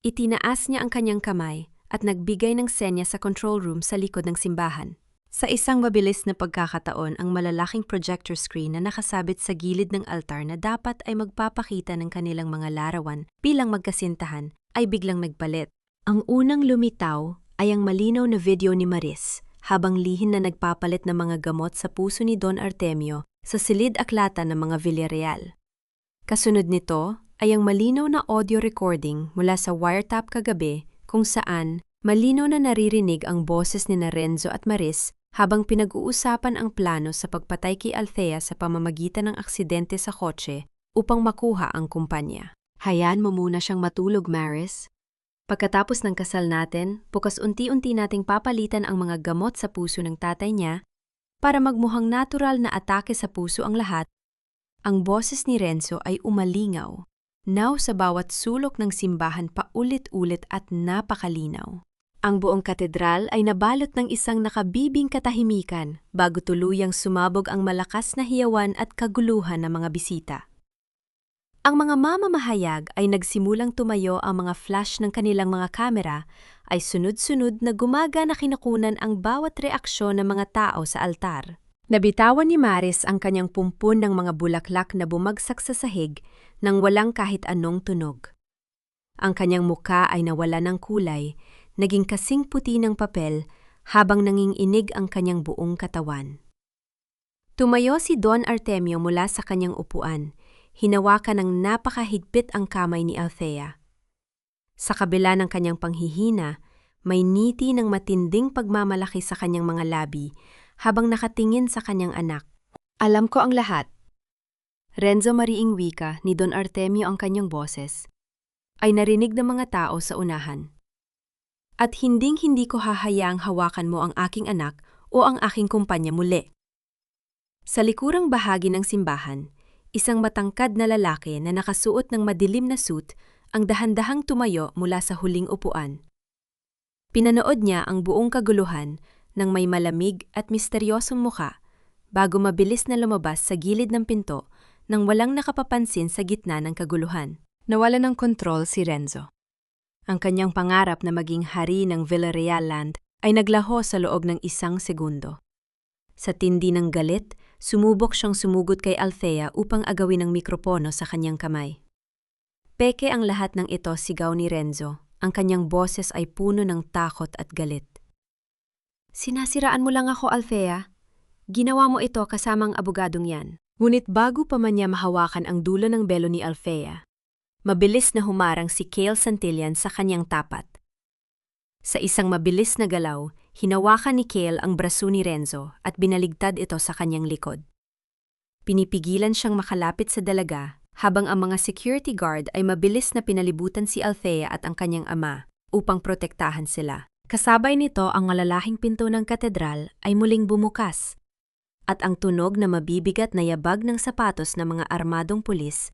Itinaas niya ang kanyang kamay at nagbigay ng senya sa control room sa likod ng simbahan. Sa isang mabilis na pagkakataon, ang malalaking projector screen na nakasabit sa gilid ng altar na dapat ay magpapakita ng kanilang mga larawan bilang magkasintahan ay biglang nagpalit. Ang unang lumitaw ay ang malinaw na video ni Maris habang lihin na nagpapalit ng mga gamot sa puso ni Don Artemio sa silid-aklatan ng mga Villarreal. Kasunod nito ay ang malinaw na audio recording mula sa wiretap kagabi kung saan malinaw na naririnig ang boses ni Renzo at Maris habang pinag-uusapan ang plano sa pagpatay kay Althea sa pamamagitan ng aksidente sa kotse upang makuha ang kumpanya. Hayaan mo muna siyang matulog, Maris. Pagkatapos ng kasal natin, bukas unti-unti nating papalitan ang mga gamot sa puso ng tatay niya para magmuhang natural na atake sa puso ang lahat. Ang boses ni Renzo ay umalingaw, now sa bawat sulok ng simbahan paulit-ulit at napakalinaw. Ang buong katedral ay nabalot ng isang nakabibing katahimikan bago tuluyang sumabog ang malakas na hiyawan at kaguluhan ng mga bisita. Ang mga mamamahayag ay nagsimulang tumayo, ang mga flash ng kanilang mga kamera ay sunod-sunod na gumagana kinakunan ang bawat reaksyon ng mga tao sa altar. Nabitawan ni Maris ang kanyang pumpun ng mga bulaklak na bumagsak sa sahig nang walang kahit anong tunog. Ang kanyang muka ay nawala ng kulay, naging kasing puti ng papel habang nanginginig ang kanyang buong katawan. Tumayo si Don Artemio mula sa kanyang upuan. Hinawakan ng napakahigpit ang kamay ni Althea. Sa kabila ng kanyang panghihina, may ngiti ng matinding pagmamalaki sa kanyang mga labi habang nakatingin sa kanyang anak. Alam ko ang lahat. Renzo, mariing wika ni Don Artemio ang kanyang boses, ay narinig ng mga tao sa unahan. At hinding-hindi ko hahayaang hawakan mo ang aking anak o ang aking kumpanya muli. Sa likurang bahagi ng simbahan, isang matangkad na lalaki na nakasuot ng madilim na suit ang dahan-dahang tumayo mula sa huling upuan. Pinanood niya ang buong kaguluhan ng may malamig at misteryosong muka bago mabilis na lumabas sa gilid ng pinto nang walang nakapapansin sa gitna ng kaguluhan. Nawala ng kontrol si Renzo. Ang kanyang pangarap na maging hari ng Villarreal Land ay naglaho sa loob ng 1 segundo. Sa tindi ng galit, sumubok siyang sumugod kay Althea upang agawin ang mikropono sa kanyang kamay. Peke ang lahat ng ito, sigaw ni Renzo. Ang kanyang boses ay puno ng takot at galit. Sinasiraan mo lang ako, Althea. Ginawa mo ito kasamang abogadong yan. Ngunit bago pa man niya mahawakan ang dulo ng belo ni Althea, mabilis na humarang si Cale Santillan sa kanyang tapat. Sa isang mabilis na galaw, hinawakan ni Cale ang braso ni Renzo at binaligtad ito sa kanyang likod. Pinipigilan siyang makalapit sa dalaga habang ang mga security guard ay mabilis na pinalibutan si Althea at ang kanyang ama upang protektahan sila. Kasabay nito, ang malalahing pinto ng katedral ay muling bumukas at ang tunog na mabibigat na yabag ng sapatos ng mga armadong pulis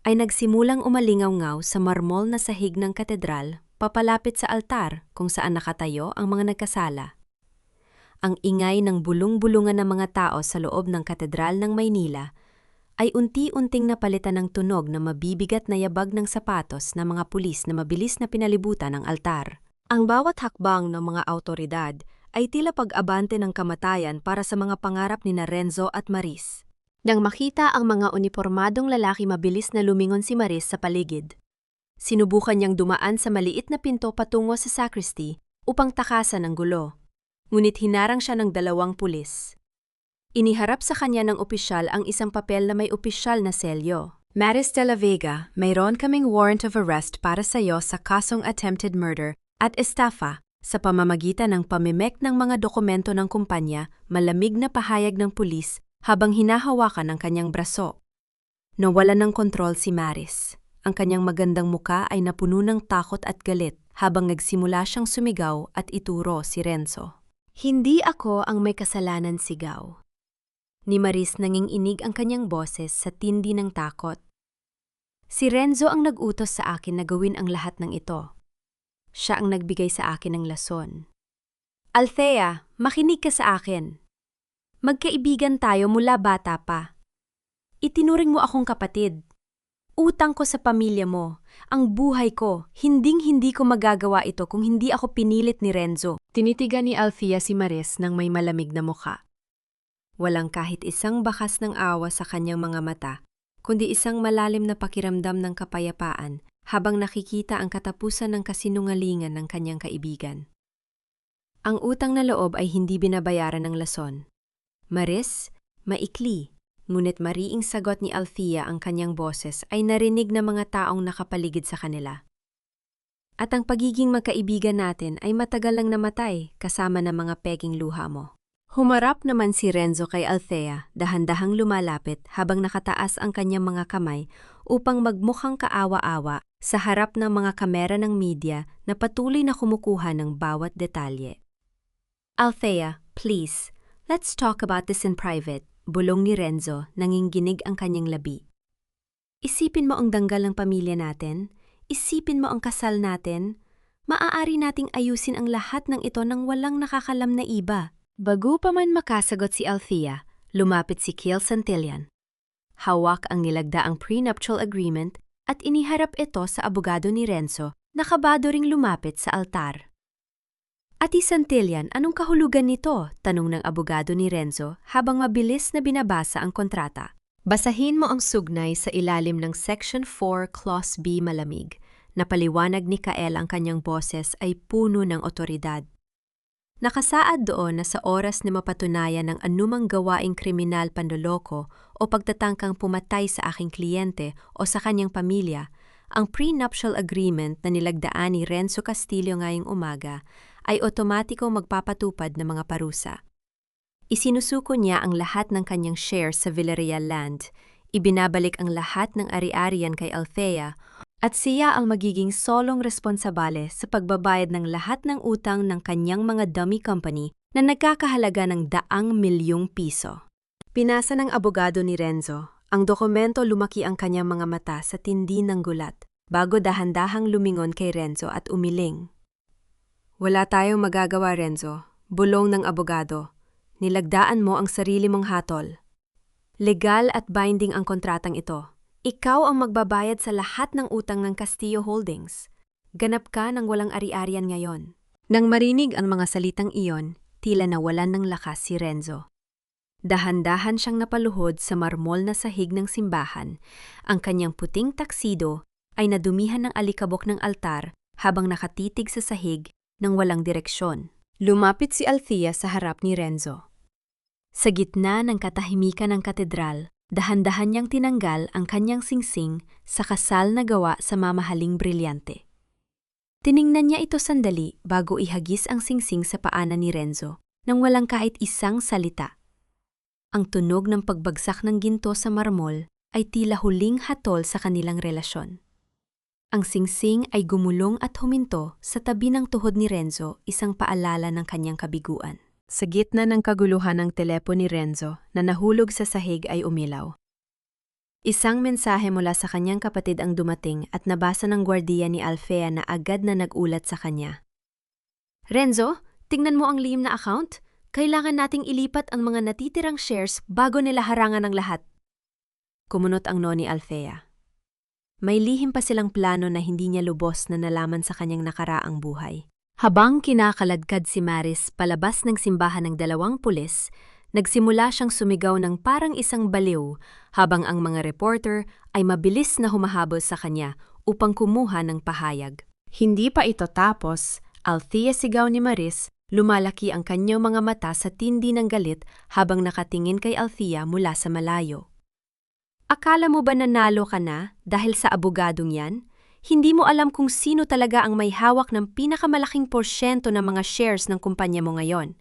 ay nagsimulang umalingaw-ngaw sa marmol na sahig ng katedral papalapit sa altar kung saan nakatayo ang mga nagkasala. Ang ingay ng bulong-bulungan ng mga tao sa loob ng katedral ng Maynila ay unti-unting napalitan ng tunog na mabibigat na yabag ng sapatos ng mga pulis na mabilis na pinalibutan ng altar. Ang bawat hakbang ng mga awtoridad ay tila pag-abante ng kamatayan para sa mga pangarap ni Renzo at Maris. Nang makita ang mga unipormadong lalaki, mabilis na lumingon si Maris sa paligid. Sinubukan niyang dumaan sa maliit na pinto patungo sa sacristy upang takasan ang gulo. Ngunit hinarang siya ng 2 pulis. Iniharap sa kanya ng opisyal ang isang papel na may opisyal na selyo. Maris de la Vega, mayroon kaming warrant of arrest para sa iyo sa kasong attempted murder at estafa sa pamamagitan ng pamimek ng mga dokumento ng kumpanya, malamig na pahayag ng pulis habang hinahawakan ang kanyang braso. Nawalan ng kontrol si Maris. Ang kanyang magandang muka ay napuno ng takot at galit habang nagsimula siyang sumigaw at ituro si Renzo. Hindi ako ang may kasalanan, sigaw ni Maris. Nanginginig ang kanyang boses sa tindi ng takot. Si Renzo ang nag-utos sa akin na gawin ang lahat ng ito. Siya ang nagbigay sa akin ng lason. Althea, makinig ka sa akin. Magkaibigan tayo mula bata pa. Itinuring mo akong kapatid. Utang ko sa pamilya mo, ang buhay ko, hinding-hindi ko magagawa ito kung hindi ako pinilit ni Renzo. Tinitigan ni Althea si Maris ng may malamig na mukha. Walang kahit isang bakas ng awa sa kanyang mga mata, kundi isang malalim na pakiramdam ng kapayapaan habang nakikita ang katapusan ng kasinungalingan ng kanyang kaibigan. Ang utang na loob ay hindi binabayaran ng lason. Maris, maikli, ngunit mariing sagot ni Althea ang kanyang boses ay narinig ng mga taong nakapaligid sa kanila. At ang pagiging magkaibigan natin ay matagal lang namatay kasama ng mga peging luha mo. Humarap naman si Renzo kay Althea, dahan-dahang lumalapit habang nakataas ang kanyang mga kamay upang magmukhang kaawa-awa sa harap ng mga kamera ng media na patuloy na kumukuha ng bawat detalye. Althea, please, let's talk about this in private, bulong ni Renzo, nanginginig ang kanyang labi. Isipin mo ang danggal ng pamilya natin, isipin mo ang kasal natin, maaari nating ayusin ang lahat ng ito nang walang nakakalam na iba. Bago pa man makasagot si Althea, lumapit si Cale Santillan. Hawak ang nilagdaang prenuptial agreement at iniharap ito sa abogado ni Renzo na kabado ring lumapit sa altar. Ati Santillan, anong kahulugan nito? Tanong ng abogado ni Renzo habang mabilis na binabasa ang kontrata. Basahin mo ang sugnay sa ilalim ng Section 4 Clause B malamig. Napaliwanag ni Kael ang kanyang boses ay puno ng otoridad. Nakasaad doon na sa oras na mapatunayan ng anumang gawaing kriminal panloloko o pagtatangkang pumatay sa aking kliyente o sa kanyang pamilya, ang prenuptial agreement na nilagdaan ni Renzo Castillo ngayong umaga ay otomatiko magpapatupad ng mga parusa. Isinusuko niya ang lahat ng kanyang shares sa Villarreal land, ibinabalik ang lahat ng ari-arian kay Althea, at siya ang magiging solong responsabale sa pagbabayad ng lahat ng utang ng kanyang mga dummy company na nagkakahalaga ng ₱100,000. Pinasa ng abogado ni Renzo. Ang dokumento, lumaki ang kanyang mga mata sa tindi ng gulat bago dahan-dahang lumingon kay Renzo at umiling. Wala tayong magagawa, Renzo. Bulong ng abogado. Nilagdaan mo ang sarili mong hatol. Legal at binding ang kontratang ito. Ikaw ang magbabayad sa lahat ng utang ng Castillo Holdings. Ganap ka ng walang ari-arian ngayon. Nang marinig ang mga salitang iyon, tila nawalan ng lakas si Renzo. Dahan-dahan siyang napaluhod sa marmol na sahig ng simbahan. Ang kanyang puting taksido ay nadumihan ng alikabok ng altar habang nakatitig sa sahig ng walang direksyon. Lumapit si Althea sa harap ni Renzo. Sa gitna ng katahimikan ng katedral, dahan-dahan niyang tinanggal ang kanyang singsing sa kasal na gawa sa mamahaling brilyante. Tiningnan niya ito sandali bago ihagis ang singsing sa paanan ni Renzo nang walang kahit isang salita. Ang tunog ng pagbagsak ng ginto sa marmol ay tila huling hatol sa kanilang relasyon. Ang singsing ay gumulong at huminto sa tabi ng tuhod ni Renzo, isang paalala ng kanyang kabiguan. Sa gitna ng kaguluhan ng telepono ni Renzo na nahulog sa sahig ay umilaw. Isang mensahe mula sa kanyang kapatid ang dumating at nabasa ng gwardiya ni Althea na agad na nagulat sa kanya. Renzo, tingnan mo ang lihim na account. Kailangan nating ilipat ang mga natitirang shares bago nila harangan ng lahat. Kumunot ang noo ni Althea. May lihim pa silang plano na hindi niya lubos na nalaman sa kanyang nakaraang buhay. Habang kinakaladkad si Maris palabas ng simbahan ng 2 pulis, nagsimula siyang sumigaw ng parang isang baliw habang ang mga reporter ay mabilis na humahabol sa kanya upang kumuha ng pahayag. Hindi pa ito tapos, Althea, sigaw ni Maris, lumalaki ang kanyang mga mata sa tindi ng galit habang nakatingin kay Althea mula sa malayo. Akala mo ba nanalo ka na dahil sa abogadong yan? Hindi mo alam kung sino talaga ang may hawak ng pinakamalaking porsyento ng mga shares ng kumpanya mo ngayon.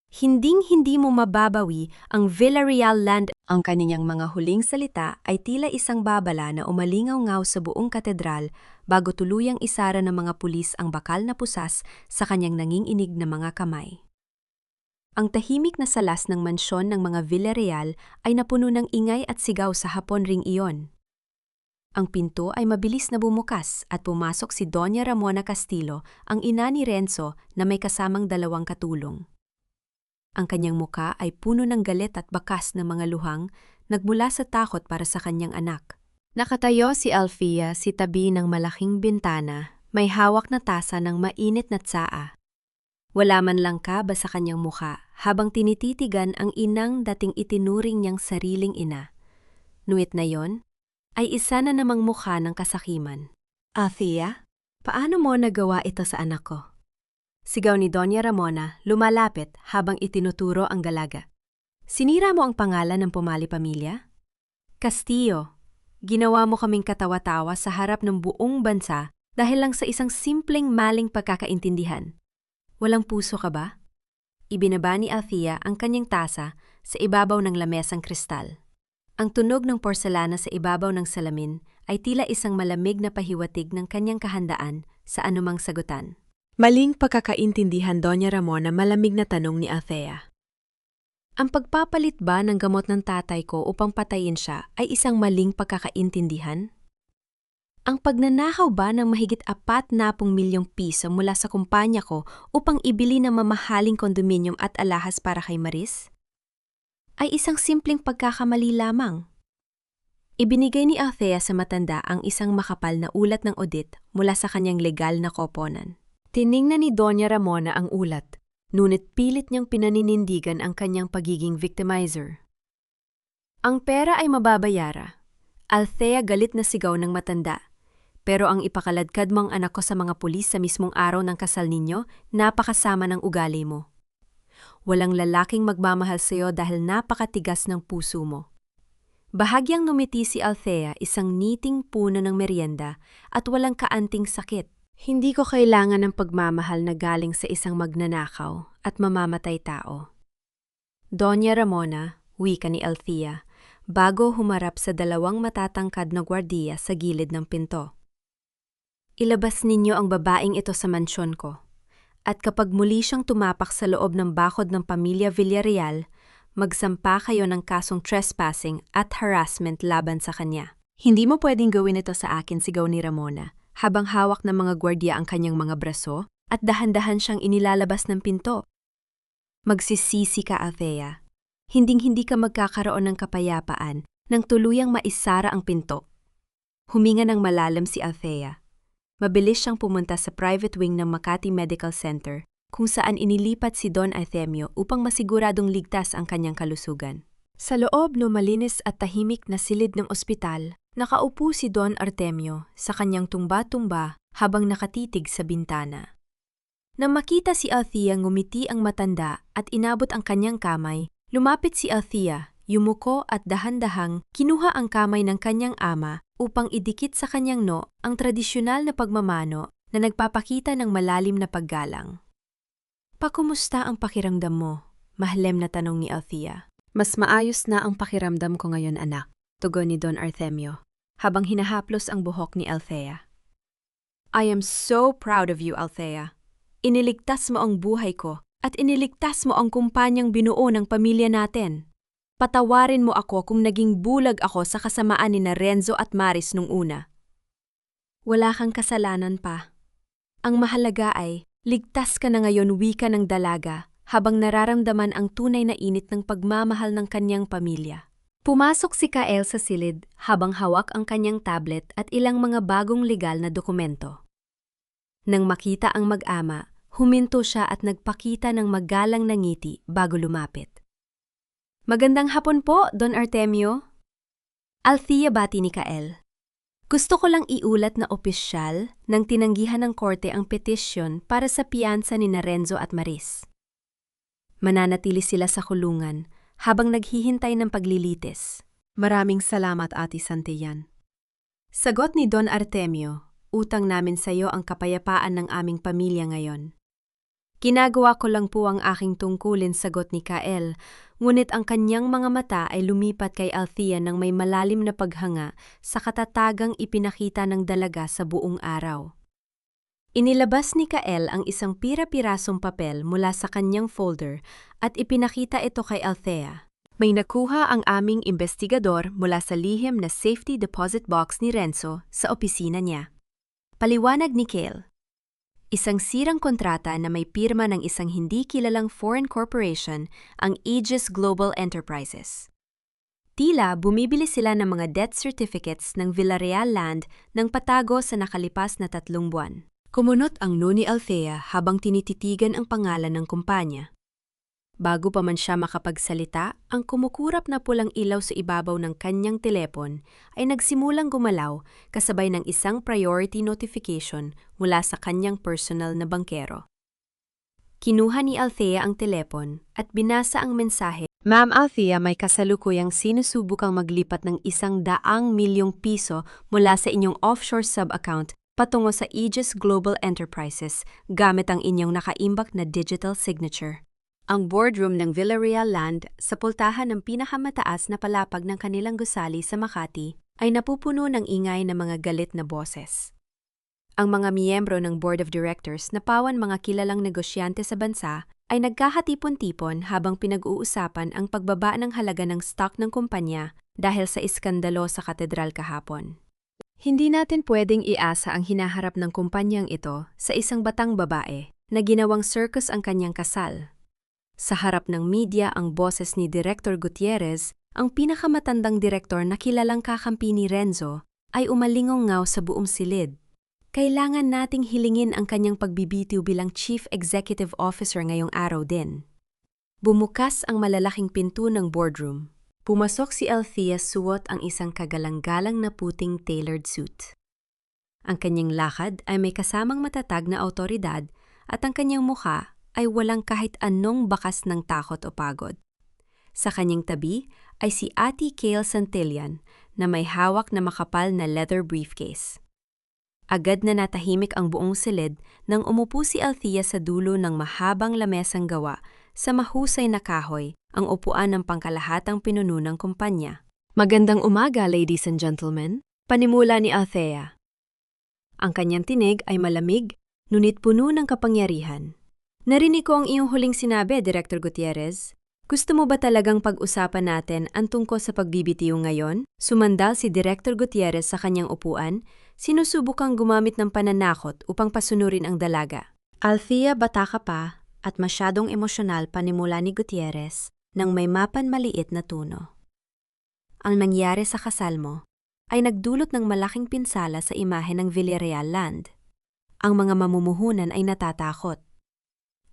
Hinding-hindi mo mababawi ang Villarreal land. Ang kaninyang mga huling salita ay tila isang babala na umalingaw-ngaw sa buong katedral bago tuluyang isara ng mga pulis ang bakal na pusas sa kanyang nanginginig na mga kamay. Ang tahimik na salas ng mansyon ng mga Villarreal ay napuno ng ingay at sigaw sa hapon ring iyon. Ang pinto ay mabilis na bumukas at pumasok si Doña Ramona Castillo, ang ina ni Renzo na may kasamang 2 katulong. Ang kanyang muka ay puno ng galit at bakas ng mga luhang, nagmula sa takot para sa kanyang anak. Nakatayo si Althea si tabi ng malaking bintana, may hawak na tasa ng mainit na tsaa. Wala man lang kaba sa kanyang muka habang tinititigan ang inang dating itinuring niyang sariling ina. Nuwit na yon ay isa na namang mukha ng kasakiman. Althea, paano mo nagawa ito sa anak ko? Sigaw ni Doña Ramona, lumalapit habang itinuturo ang dalaga. Sinira mo ang pangalan ng Pumali pamilya? Castillo, ginawa mo kaming katawa-tawa sa harap ng buong bansa dahil lang sa isang simpleng maling pagkakaintindihan. Walang puso ka ba? Ibinaba ni Althea ang kanyang tasa sa ibabaw ng lamesang kristal. Ang tunog ng porselana sa ibabaw ng salamin ay tila isang malamig na pahiwatig ng kanyang kahandaan sa anumang sagutan. Maling pagkakaintindihan, Doña Ramona, malamig na tanong ni Althea. Ang pagpapalit ba ng gamot ng tatay ko upang patayin siya ay isang maling pagkakaintindihan? Ang pagnanakaw ba ng mahigit 40 milyong piso mula sa kumpanya ko upang ibili ng mamahaling kondominium at alahas para kay Maris? Ay isang simpleng pagkakamali lamang. Ibinigay ni Althea sa matanda ang isang makapal na ulat ng audit mula sa kanyang legal na koponan. Tiningnan ni Doña Ramona ang ulat, ngunit pilit niyang pinaninindigan ang kanyang pagiging victimizer. Ang pera ay mababayara. Althea, galit na sigaw ng matanda. Pero ang ipakaladkad mong anak ko sa mga pulis sa mismong araw ng kasal ninyo, napakasama ng ugali mo. Walang lalaking magmamahal sa'yo dahil napakatigas ng puso mo. Bahagyang numiti si Althea, isang niting puno ng merienda at walang kaanting sakit. Hindi ko kailangan ng pagmamahal na galing sa isang magnanakaw at mamamatay tao. Doña Ramona, wika ni Althea, bago humarap sa dalawang matatangkad na gwardiya sa gilid ng pinto. Ilabas ninyo ang babaeng ito sa mansyon ko. At kapag muli siyang tumapak sa loob ng bakod ng pamilya Villarreal, magsampa kayo ng kasong trespassing at harassment laban sa kanya. Hindi mo pwedeng gawin ito sa akin, sigaw ni Ramona, habang hawak ng mga gwardiya ang kanyang mga braso at dahan-dahan siyang inilalabas ng pinto. Magsisisi ka, Althea. Hinding-hindi ka magkakaroon ng kapayapaan nang tuluyang maisara ang pinto. Huminga ng malalim si Althea. Mabilis siyang pumunta sa private wing ng Makati Medical Center kung saan inilipat si Don Artemio upang masiguradong ligtas ang kanyang kalusugan. Sa loob no malinis at tahimik na silid ng ospital, nakaupo si Don Artemio sa kanyang tumba-tumba habang nakatitig sa bintana. Nang makita si Althea, ngumiti ang matanda at inabot ang kanyang kamay, lumapit si Althea, yumuko at dahan-dahang kinuha ang kamay ng kanyang ama upang idikit sa kanyang no ang tradisyonal na pagmamano na nagpapakita ng malalim na paggalang. "Pakumusta ang pakiramdam mo?" mahalem na tanong ni Althea. "Mas maayos na ang pakiramdam ko ngayon, anak," tugon ni Don Artemio, habang hinahaplos ang buhok ni Althea. "I am so proud of you, Althea. Iniligtas mo ang buhay ko at iniligtas mo ang kumpanyang binuo ng pamilya natin. Patawarin mo ako kung naging bulag ako sa kasamaan ni Renzo at Maris nung una. Wala kang kasalanan pa. Ang mahalaga ay, ligtas ka na ngayon, wika ng dalaga, habang nararamdaman ang tunay na init ng pagmamahal ng kanyang pamilya." Pumasok si Kael sa silid habang hawak ang kanyang tablet at ilang mga bagong legal na dokumento. Nang makita ang mag-ama, huminto siya at nagpakita ng magalang na ngiti bago lumapit. "Magandang hapon po, Don Artemio." Althea, bati ni Kael. "Gusto ko lang iulat na opisyal nang tinanggihan ng korte ang petisyon para sa piyansa ni Renzo at Maris. Mananatili sila sa kulungan habang naghihintay ng paglilitis. Maraming salamat, Ate Santillan." Sagot ni Don Artemio, "Utang namin sa iyo ang kapayapaan ng aming pamilya ngayon." "Ginagawa ko lang po ang aking tungkulin," sagot ni Kael, ngunit ang kanyang mga mata ay lumipat kay Althea ng may malalim na paghanga sa katatagang ipinakita ng dalaga sa buong araw. Inilabas ni Kael ang isang pira-pirasong papel mula sa kanyang folder at ipinakita ito kay Althea. "May nakuha ang aming investigador mula sa lihim na safety deposit box ni Renzo sa opisina niya." Paliwanag ni Kael. Isang sirang kontrata na may pirma ng isang hindi kilalang foreign corporation, ang Aegis Global Enterprises. Tila bumibili sila ng mga debt certificates ng Villarreal land ng patago sa nakalipas na 3 buwan. Kumunot ang no ni Althea habang tinititigan ang pangalan ng kumpanya. Bago pa man siya makapagsalita, ang kumukurap na pulang ilaw sa ibabaw ng kanyang telepon ay nagsimulang gumalaw kasabay ng isang priority notification mula sa kanyang personal na bangkero. Kinuha ni Althea ang telepon at binasa ang mensahe. "Ma'am Althea, may kasalukuyang sinusubukang maglipat ng 100 milyong piso mula sa inyong offshore sub-account patungo sa Aegis Global Enterprises gamit ang inyong nakaimbak na digital signature." Ang boardroom ng Villarreal land sa pultahan ng pinakamataas na palapag ng kanilang gusali sa Makati ay napupuno ng ingay ng mga galit na boses. Ang mga miyembro ng Board of Directors na pawan mga kilalang negosyante sa bansa ay nagkakatipon-tipon habang pinag-uusapan ang pagbaba ng halaga ng stock ng kumpanya dahil sa iskandalo sa katedral kahapon. "Hindi natin pwedeng iasa ang hinaharap ng kumpanyang ito sa isang batang babae na ginawang circus ang kanyang kasal." Sa harap ng media, ang boses ni Director Gutierrez, ang pinakamatandang direktor na kilalang kakampi ni Renzo, ay umalingaw sa buong silid. "Kailangan nating hilingin ang kanyang pagbibitiw bilang Chief Executive Officer ngayong araw din." Bumukas ang malalaking pinto ng boardroom. Pumasok si Althea, suot ang isang kagalang-galang na puting tailored suit. Ang kanyang lakad ay may kasamang matatag na awtoridad at ang kanyang mukha ay walang kahit anong bakas ng takot o pagod. Sa kanyang tabi ay si Ate Kale Santillan na may hawak na makapal na leather briefcase. Agad na natahimik ang buong silid nang umupo si Althea sa dulo ng mahabang lamesang gawa sa mahusay na kahoy, ang upuan ng pangkalahatang pinuno ng kumpanya. Magandang umaga, ladies and gentlemen, panimula ni Althea. Ang kanyang tinig ay malamig, ngunit puno ng kapangyarihan. Narinig ko ang iyong huling sinabi, Director Gutierrez. Gusto mo ba talagang pag-usapan natin ang tungkol sa pagbibitiw ngayon? Sumandal si Director Gutierrez sa kanyang upuan, sinusubukang gumamit ng pananakot upang pasunurin ang dalaga. Althea, bata ka pa at masyadong emosyonal, panimula ni Gutierrez nang may mapanmaliit na tono. Ang nangyari sa kasal mo ay nagdulot ng malaking pinsala sa imahe ng Villarreal Land. Ang mga mamumuhunan ay natatakot.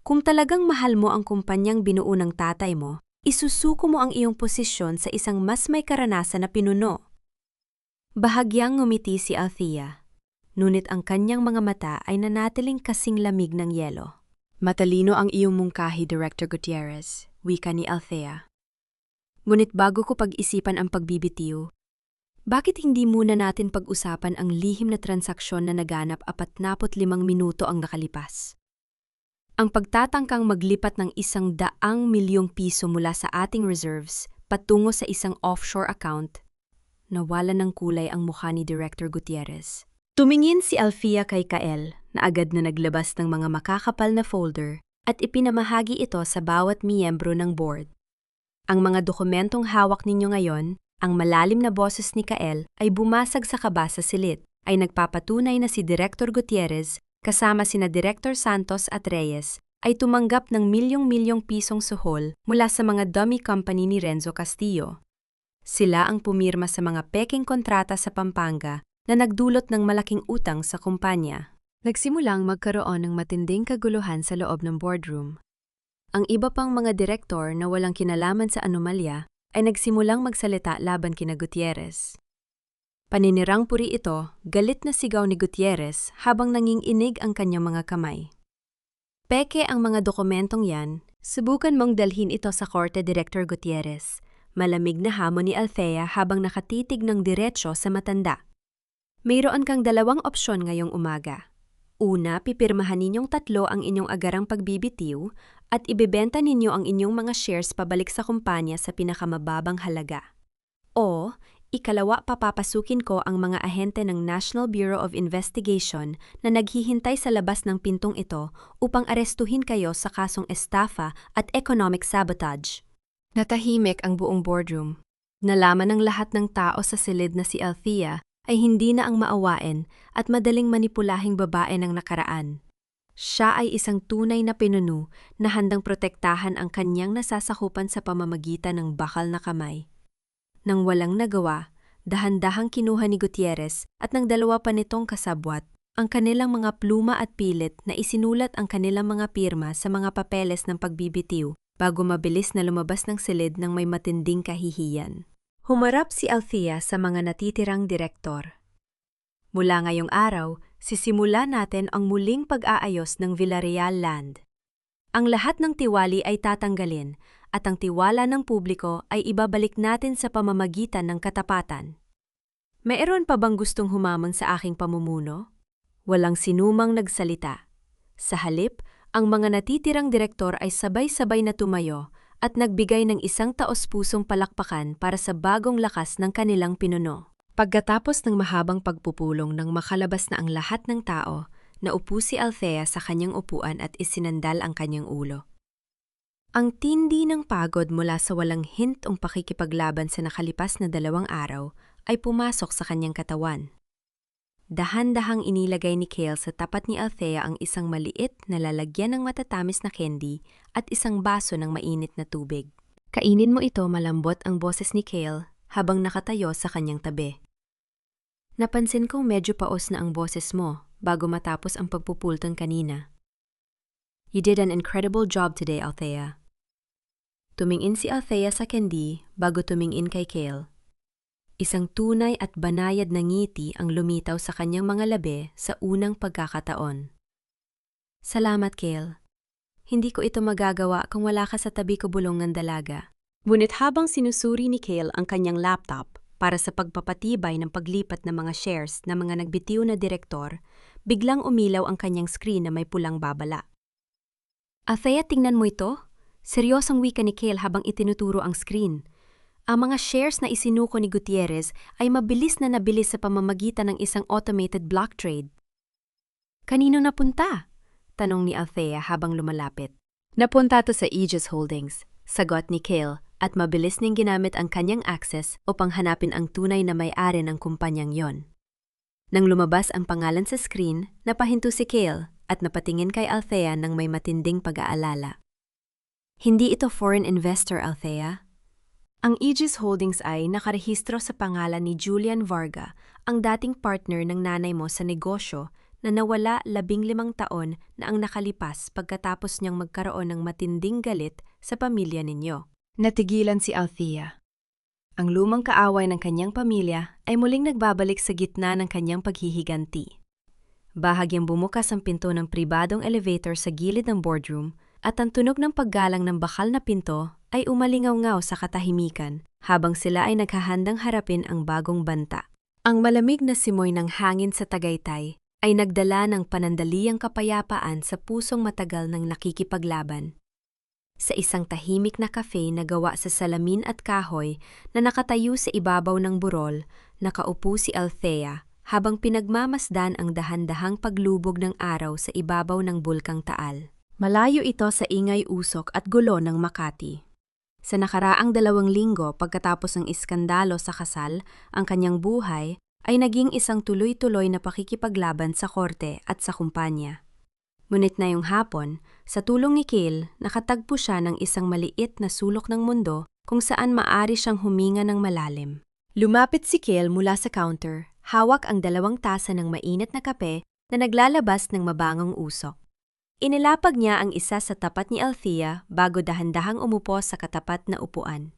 Kung talagang mahal mo ang kumpanyang binuo ng tatay mo, isusuko mo ang iyong posisyon sa isang mas may karanasan na pinuno. Bahagyang ngumiti si Althea, ngunit ang kanyang mga mata ay nanatiling kasing lamig ng yelo. Matalino ang iyong mungkahi, Director Gutierrez, wika ni Althea. Ngunit bago ko pag-isipan ang pagbibitiw, bakit hindi muna natin pag-usapan ang lihim na transaksyon na naganap 45 minuto ang nakalipas? Ang pagtatangkang maglipat ng 100 milyong piso mula sa ating reserves patungo sa isang offshore account, nawala ng kulay ang mukha ni Director Gutierrez. Tumingin si Althea kay Kael na agad na naglabas ng mga makakapal na folder at ipinamahagi ito sa bawat miyembro ng board. Ang mga dokumentong hawak ninyo ngayon, ang malalim na boses ni Kael ay bumasag sa kaba sa silid, ay nagpapatunay na si Director Gutierrez kasama sina Director Santos at Reyes, ay tumanggap ng milyong-milyong pisong suhol mula sa mga dummy company ni Renzo Castillo. Sila ang pumirma sa mga peking kontrata sa Pampanga na nagdulot ng malaking utang sa kumpanya. Nagsimulang magkaroon ng matinding kaguluhan sa loob ng boardroom. Ang iba pang mga direktor na walang kinalaman sa anomalya ay nagsimulang magsalita laban kina Gutierrez. Paninirang puri ito, galit na sigaw ni Gutierrez habang nanginginig ang kanyang mga kamay. Peke ang mga dokumentong yan, subukan mong dalhin ito sa korte, Director Gutierrez. Malamig na hamon ni Althea habang nakatitig ng diretsyo sa matanda. Mayroon kang dalawang opsyon ngayong umaga. Una, pipirmahan ninyong tatlo ang inyong agarang pagbibitiw at ibebenta ninyo ang inyong mga shares pabalik sa kumpanya sa pinakamababang halaga. O, ikalawa, papapasukin ko ang mga ahente ng National Bureau of Investigation na naghihintay sa labas ng pintong ito upang arestuhin kayo sa kasong estafa at economic sabotage. Natahimik ang buong boardroom. Nalaman ng lahat ng tao sa silid na si Althea ay hindi na ang maawain at madaling manipulahing babae ng nakaraan. Siya ay isang tunay na pinuno na handang protektahan ang kanyang nasasakupan sa pamamagitan ng bakal na kamay. Nang walang nagawa, dahan-dahang kinuha ni Gutierrez at ng dalawa pa nitong kasabwat ang kanilang mga pluma at pilit na isinulat ang kanilang mga pirma sa mga papeles ng pagbibitiw bago mabilis na lumabas ng silid ng may matinding kahihiyan. Humarap si Althea sa mga natitirang direktor. Mula ngayong araw, sisimula natin ang muling pag-aayos ng Villarreal Land. Ang lahat ng tiwali ay tatanggalin at ang tiwala ng publiko ay ibabalik natin sa pamamagitan ng katapatan. Mayroon pa bang gustong humamon sa aking pamumuno? Walang sinumang nagsalita. Sa halip, ang mga natitirang direktor ay sabay-sabay na tumayo at nagbigay ng isang taos-pusong palakpakan para sa bagong lakas ng kanilang pinuno. Pagkatapos ng mahabang pagpupulong ng makalabas na ang lahat ng tao, naupo si Althea sa kanyang upuan at isinandal ang kanyang ulo. Ang tindi ng pagod mula sa walang hintong pakikipaglaban sa nakalipas na 2 araw ay pumasok sa kanyang katawan. Dahan-dahang inilagay ni Kale sa tapat ni Althea ang isang maliit na lalagyan ng matatamis na candy at isang baso ng mainit na tubig. Kainin mo ito, malambot ang boses ni Kale habang nakatayo sa kanyang tabi. Napansin kong medyo paos na ang boses mo bago matapos ang pagpupulton kanina. You did an incredible job today, Althea. Tumingin si Althea sa candy bago tumingin kay Kale. Isang tunay at banayad na ngiti ang lumitaw sa kanyang mga labi sa unang pagkakataon. Salamat, Kale. Hindi ko ito magagawa kung wala ka sa tabi ko, bulong ng dalaga. Ngunit habang sinusuri ni Kale ang kanyang laptop para sa pagpapatibay ng paglipat ng mga shares ng mga nagbitiw na direktor, biglang umilaw ang kanyang screen na may pulang babala. Althea, tingnan mo ito? Seryosong wika ni Kale habang itinuturo ang screen. Ang mga shares na isinuko ni Gutierrez ay mabilis na nabili sa pamamagitan ng isang automated block trade. Kanino napunta? Tanong ni Althea habang lumalapit. Napunta to sa Aegis Holdings, sagot ni Kale, at mabilis ning ginamit ang kanyang access upang hanapin ang tunay na may-ari ng kumpanyang yon. Nang lumabas ang pangalan sa screen, napahinto si Kale at napatingin kay Althea ng may matinding pag-aalala. Hindi ito foreign investor, Althea. Ang Aegis Holdings ay nakarehistro sa pangalan ni Julian Varga, ang dating partner ng nanay mo sa negosyo na nawala 15 taon na ang nakalipas pagkatapos niyang magkaroon ng matinding galit sa pamilya ninyo. Natigilan si Althea. Ang lumang kaaway ng kanyang pamilya ay muling nagbabalik sa gitna ng kanyang paghihiganti. Bahagyang bumukas ang pinto ng pribadong elevator sa gilid ng boardroom at ang tunog ng paggalang ng bakal na pinto ay umalingaw-ngaw sa katahimikan habang sila ay naghahandang harapin ang bagong banta. Ang malamig na simoy ng hangin sa Tagaytay ay nagdala ng panandaliang kapayapaan sa pusong matagal ng nakikipaglaban. Sa isang tahimik na cafe na gawa sa salamin at kahoy na nakatayo sa ibabaw ng burol, nakaupo si Althea habang pinagmamasdan ang dahan-dahang paglubog ng araw sa ibabaw ng Bulkang Taal. Malayo ito sa ingay usok at gulo ng Makati. Sa nakaraang 2 linggo pagkatapos ng iskandalo sa kasal, ang kanyang buhay ay naging isang tuloy-tuloy na pakikipaglaban sa korte at sa kumpanya. Ngunit na yung hapon, sa tulong ni Kale, nakatagpo siya ng isang maliit na sulok ng mundo kung saan maaari siyang huminga ng malalim. Lumapit si Kale mula sa counter, hawak ang 2 tasa ng mainit na kape na naglalabas ng mabangong usok. Inilapag niya ang isa sa tapat ni Althea bago dahan-dahang umupo sa katapat na upuan.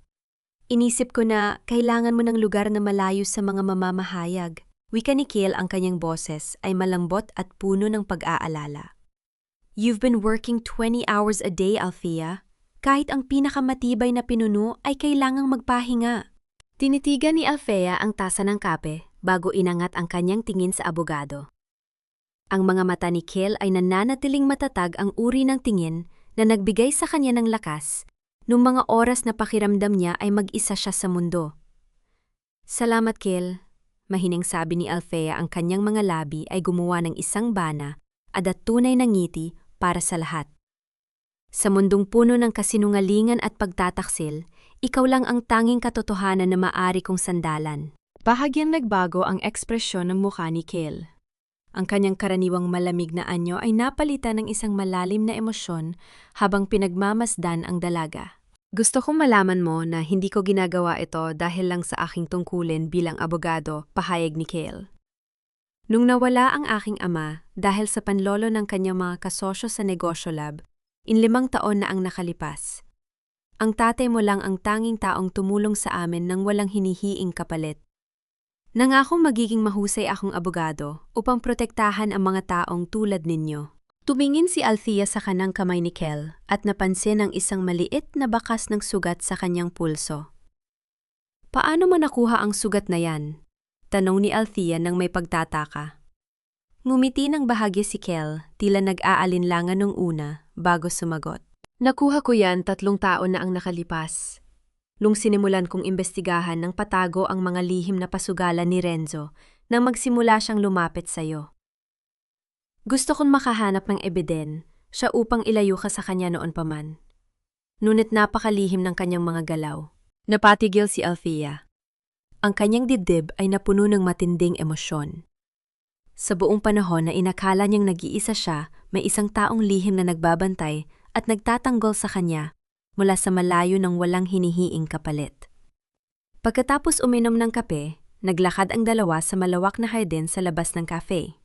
Inisip ko na kailangan mo ng lugar na malayo sa mga mamamahayag. Wika ni Kale, ang kanyang boses ay malambot at puno ng pag-aalala. You've been working 20 hours a day, Althea. Kahit ang pinakamatibay na pinuno ay kailangang magpahinga. Tinitigan ni Althea ang tasa ng kape bago inangat ang kanyang tingin sa abogado. Ang mga mata ni Kale ay nananatiling matatag ang uri ng tingin na nagbigay sa kanya ng lakas nung mga oras na pakiramdam niya ay mag-isa siya sa mundo. Salamat, Kale. Mahinang sabi ni Althea, ang kanyang mga labi ay gumawa ng isang bana at tunay na ngiti para sa lahat. Sa mundong puno ng kasinungalingan at pagtataksil, ikaw lang ang tanging katotohanan na maaari kong sandalan. Bahagyang nagbago ang ekspresyon ng mukha ni Kale. Ang kanyang karaniwang malamig na anyo ay napalitan ng isang malalim na emosyon habang pinagmamasdan ang dalaga. Gusto kong malaman mo na hindi ko ginagawa ito dahil lang sa aking tungkulin bilang abogado, pahayag ni Kale. Nung nawala ang aking ama dahil sa panlolo ng kanyang mga kasosyo sa negosyo lab, 5 taon na ang nakalipas. Ang tatay mo lang ang tanging taong tumulong sa amin nang walang hinihiing kapalit. Nangakong magiging mahusay akong abogado upang protektahan ang mga taong tulad ninyo. Tumingin si Althea sa kanang kamay ni Kale at napansin ang isang maliit na bakas ng sugat sa kanyang pulso. Paano mo nakuha ang sugat na yan? Tanong ni Althea nang may pagtataka. Ngumiti ng bahagya si Kale, tila nag-aalinlangan nung una bago sumagot. Nakuha ko yan 3 taon na ang nakalipas. Nung sinimulan kong imbestigahan ng patago ang mga lihim na pasugalan ni Renzo nang magsimula siyang lumapit sa'yo. Gusto kong makahanap ng ebidensya upang ilayo ka sa kanya noon pa man. Ngunit napakalihim ng kanyang mga galaw. Napatigil si Althea. Ang kanyang dibdib ay napuno ng matinding emosyon. Sa buong panahon na inakala niyang nag-iisa siya, may isang taong lihim na nagbabantay at nagtatanggol sa kanya mula sa malayo ng walang hinihiing kapalit. Pagkatapos uminom ng kape, naglakad ang dalawa sa malawak na hardin sa labas ng cafe.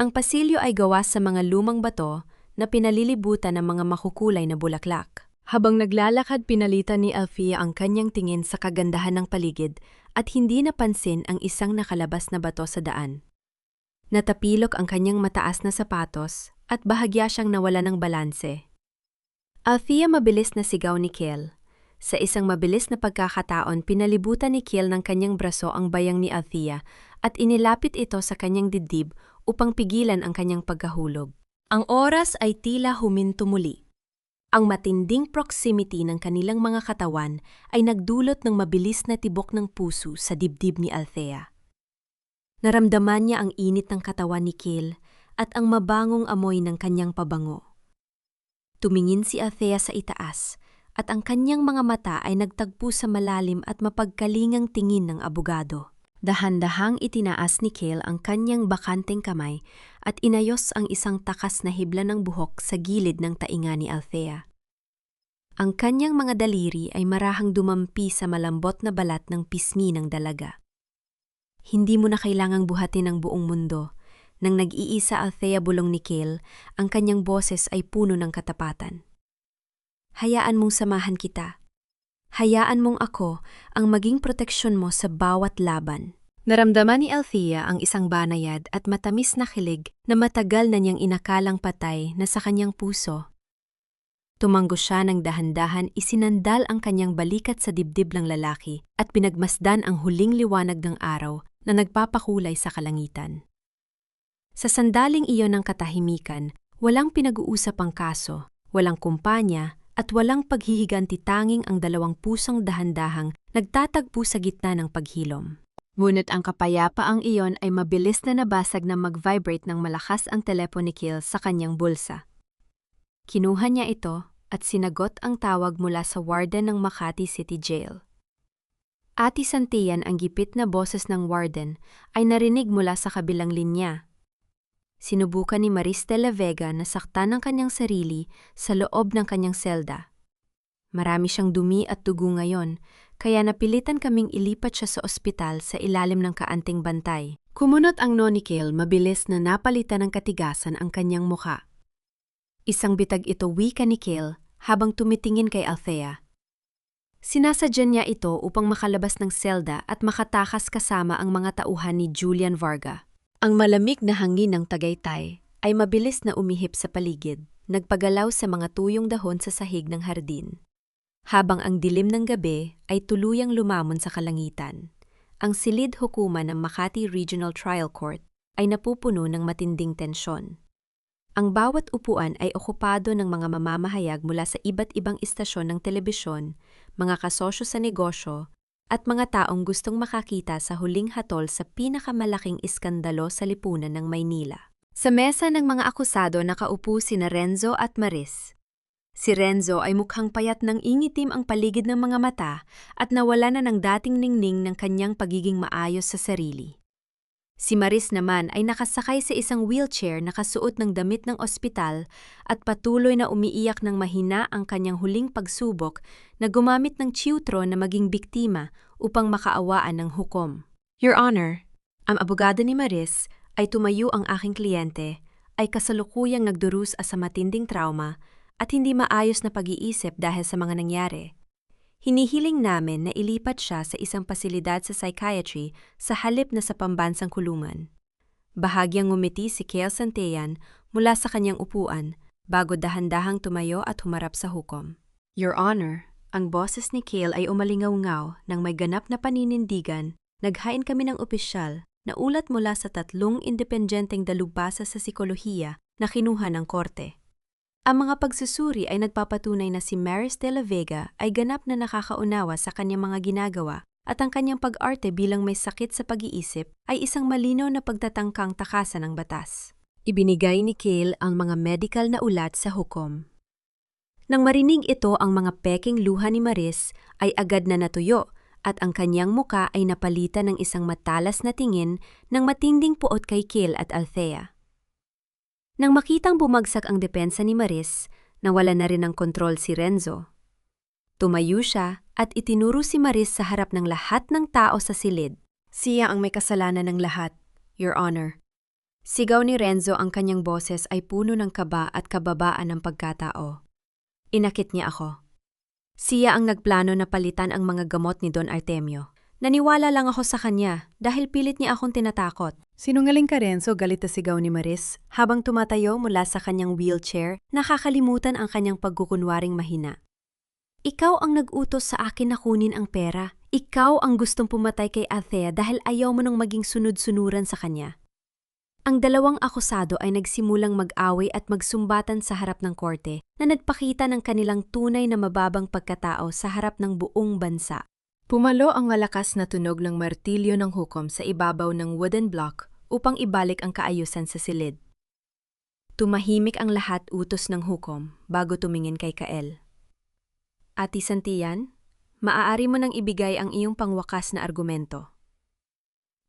Ang pasilyo ay gawa sa mga lumang bato na pinalilibutan ng mga makukulay na bulaklak. Habang naglalakad, pinalitan ni Althea ang kanyang tingin sa kagandahan ng paligid at hindi napansin ang isang nakalabas na bato sa daan. Natapilok ang kanyang mataas na sapatos at bahagya siyang nawala ng balanse. Althea, mabilis na sigaw ni Kel. Sa isang mabilis na pagkakataon, pinalibutan ni Kel ng kanyang braso ang bayang ni Althea at inilapit ito sa kanyang dibdib upang pigilan ang kanyang pagkahulog. Ang oras ay tila huminto muli. Ang matinding proximity ng kanilang mga katawan ay nagdulot ng mabilis na tibok ng puso sa dibdib ni Althea. Naramdaman niya ang init ng katawan ni Kel at ang mabangong amoy ng kanyang pabango. Tumingin si Althea sa itaas at ang kanyang mga mata ay nagtagpo sa malalim at mapagkalingang tingin ng abogado. Dahan-dahang itinaas ni Kel ang kanyang bakanteng kamay at inayos ang isang takas na hibla ng buhok sa gilid ng tainga ni Althea. Ang kanyang mga daliri ay marahang dumampi sa malambot na balat ng pisngi ng dalaga. Hindi mo na kailangang buhatin ang buong mundo. Nang nag-iisa Althea, bulong ni Kel, ang kanyang boses ay puno ng katapatan. Hayaan mong samahan kita. Hayaan mong ako ang maging proteksyon mo sa bawat laban. Naramdaman ni Althea ang isang banayad at matamis na kilig na matagal na niyang inakalang patay na sa kanyang puso. Tumanggo siya ng dahan-dahan, isinandal ang kanyang balikat sa dibdib ng lalaki at pinagmasdan ang huling liwanag ng araw na nagpapakulay sa kalangitan. Sa sandaling iyon ng katahimikan, walang pinag-uusap ang kaso, walang kumpanya, at walang paghihiganti, tanging ang dalawang pusong dahan-dahang nagtatagpo sa gitna ng paghilom. Ngunit ang kapayapaang iyon ay mabilis na nabasag na mag-vibrate ng malakas ang telepono ni Kel sa kanyang bulsa. Kinuha niya ito at sinagot ang tawag mula sa warden ng Makati City Jail. Ati Santian, ang gipit na boses ng warden, ay narinig mula sa kabilang linya. Sinubukan ni Maris de la Vega na saktan ang kanyang sarili sa loob ng kanyang selda. Marami siyang dumi at dugo ngayon, kaya napilitan kaming ilipat siya sa ospital sa ilalim ng kaanting bantay. Kumunot ang noo ni Kel, mabilis na napalitan ng katigasan ang kanyang muka. Isang bitag ito, wika ni Kel habang tumitingin kay Althea. Sinasadya niya ito upang makalabas ng selda at makatakas kasama ang mga tauhan ni Julian Varga. Ang malamig na hangin ng Tagaytay ay mabilis na umihip sa paligid, nagpagalaw sa mga tuyong dahon sa sahig ng hardin. Habang ang dilim ng gabi ay tuluyang lumamon sa kalangitan, ang silid hukuman ng Makati Regional Trial Court ay napupuno ng matinding tensyon. Ang bawat upuan ay okupado ng mga mamamahayag mula sa iba't ibang istasyon ng telebisyon, mga kasosyo sa negosyo, at mga taong gustong makakita sa huling hatol sa pinakamalaking iskandalo sa lipunan ng Maynila. Sa mesa ng mga akusado nakaupo sina Renzo at Maris. Si Renzo ay mukhang payat, ng ingitim ang paligid ng mga mata at nawala na ng dating ningning ng kanyang pagiging maayos sa sarili. Si Maris naman ay nakasakay sa isang wheelchair, nakasuot ng damit ng ospital at patuloy na umiiyak ng mahina ang kanyang huling pagsubok na gumamit ng tiyutro na maging biktima upang makaawaan ng hukom. Your Honor, ang abogado ni Maris ay tumayo, ang aking kliyente ay kasalukuyang nagdurusa sa matinding trauma at hindi maayos na pag-iisip dahil sa mga nangyari. Hinihiling namin na ilipat siya sa isang pasilidad sa psychiatry sa halip na sa pambansang kulungan. Bahagyang ngumiti si Kel Santian mula sa kanyang upuan bago dahan-dahang tumayo at humarap sa hukom. Your Honor, ang boses ni Kel ay umalingaw-ngaw ng may ganap na paninindigan. Naghain kami ng opisyal na ulat mula sa 3 independenteng dalubhasa sa psikolohiya na kinuha ng korte. Ang mga pagsusuri ay nagpapatunay na si Maris de la Vega ay ganap na nakakaunawa sa kanyang mga ginagawa at ang kanyang pag-arte bilang may sakit sa pag-iisip ay isang malinaw na pagtatangkang takasan ng batas. Ibinigay ni Kel ang mga medical na ulat sa hukom. Nang marinig ito, ang mga peking luha ni Maris ay agad na natuyo at ang kanyang muka ay napalitan ng isang matalas na tingin ng matinding puot kay Kel at Althea. Nang makitang bumagsak ang depensa ni Maris, nawala na rin ng kontrol si Renzo. Tumayo siya at itinuro si Maris sa harap ng lahat ng tao sa silid. Siya ang may kasalanan ng lahat, Your Honor. Sigaw ni Renzo, ang kanyang boses ay puno ng kaba at kababaan ng pagkatao. Inakit niya ako. Siya ang nagplano na palitan ang mga gamot ni Don Artemio. Naniwala lang ako sa kanya dahil pilit niya akong tinatakot. Sinungaling ka, Renzo, galit na sigaw ni Maris. Habang tumatayo mula sa kanyang wheelchair, nakakalimutan ang kanyang pagkukunwaring mahina. Ikaw ang nag-utos sa akin na kunin ang pera. Ikaw ang gustong pumatay kay Althea dahil ayaw mo nang maging sunod-sunuran sa kanya. Ang dalawang akusado ay nagsimulang mag-away at magsumbatan sa harap ng korte na nagpakita ng kanilang tunay na mababang pagkatao sa harap ng buong bansa. Pumalo ang malakas na tunog ng martilyo ng hukom sa ibabaw ng wooden block upang ibalik ang kaayusan sa silid. Tumahimik ang lahat utos ng hukom bago tumingin kay Kael. Ati Santian, maaari mo nang ibigay ang iyong pangwakas na argumento.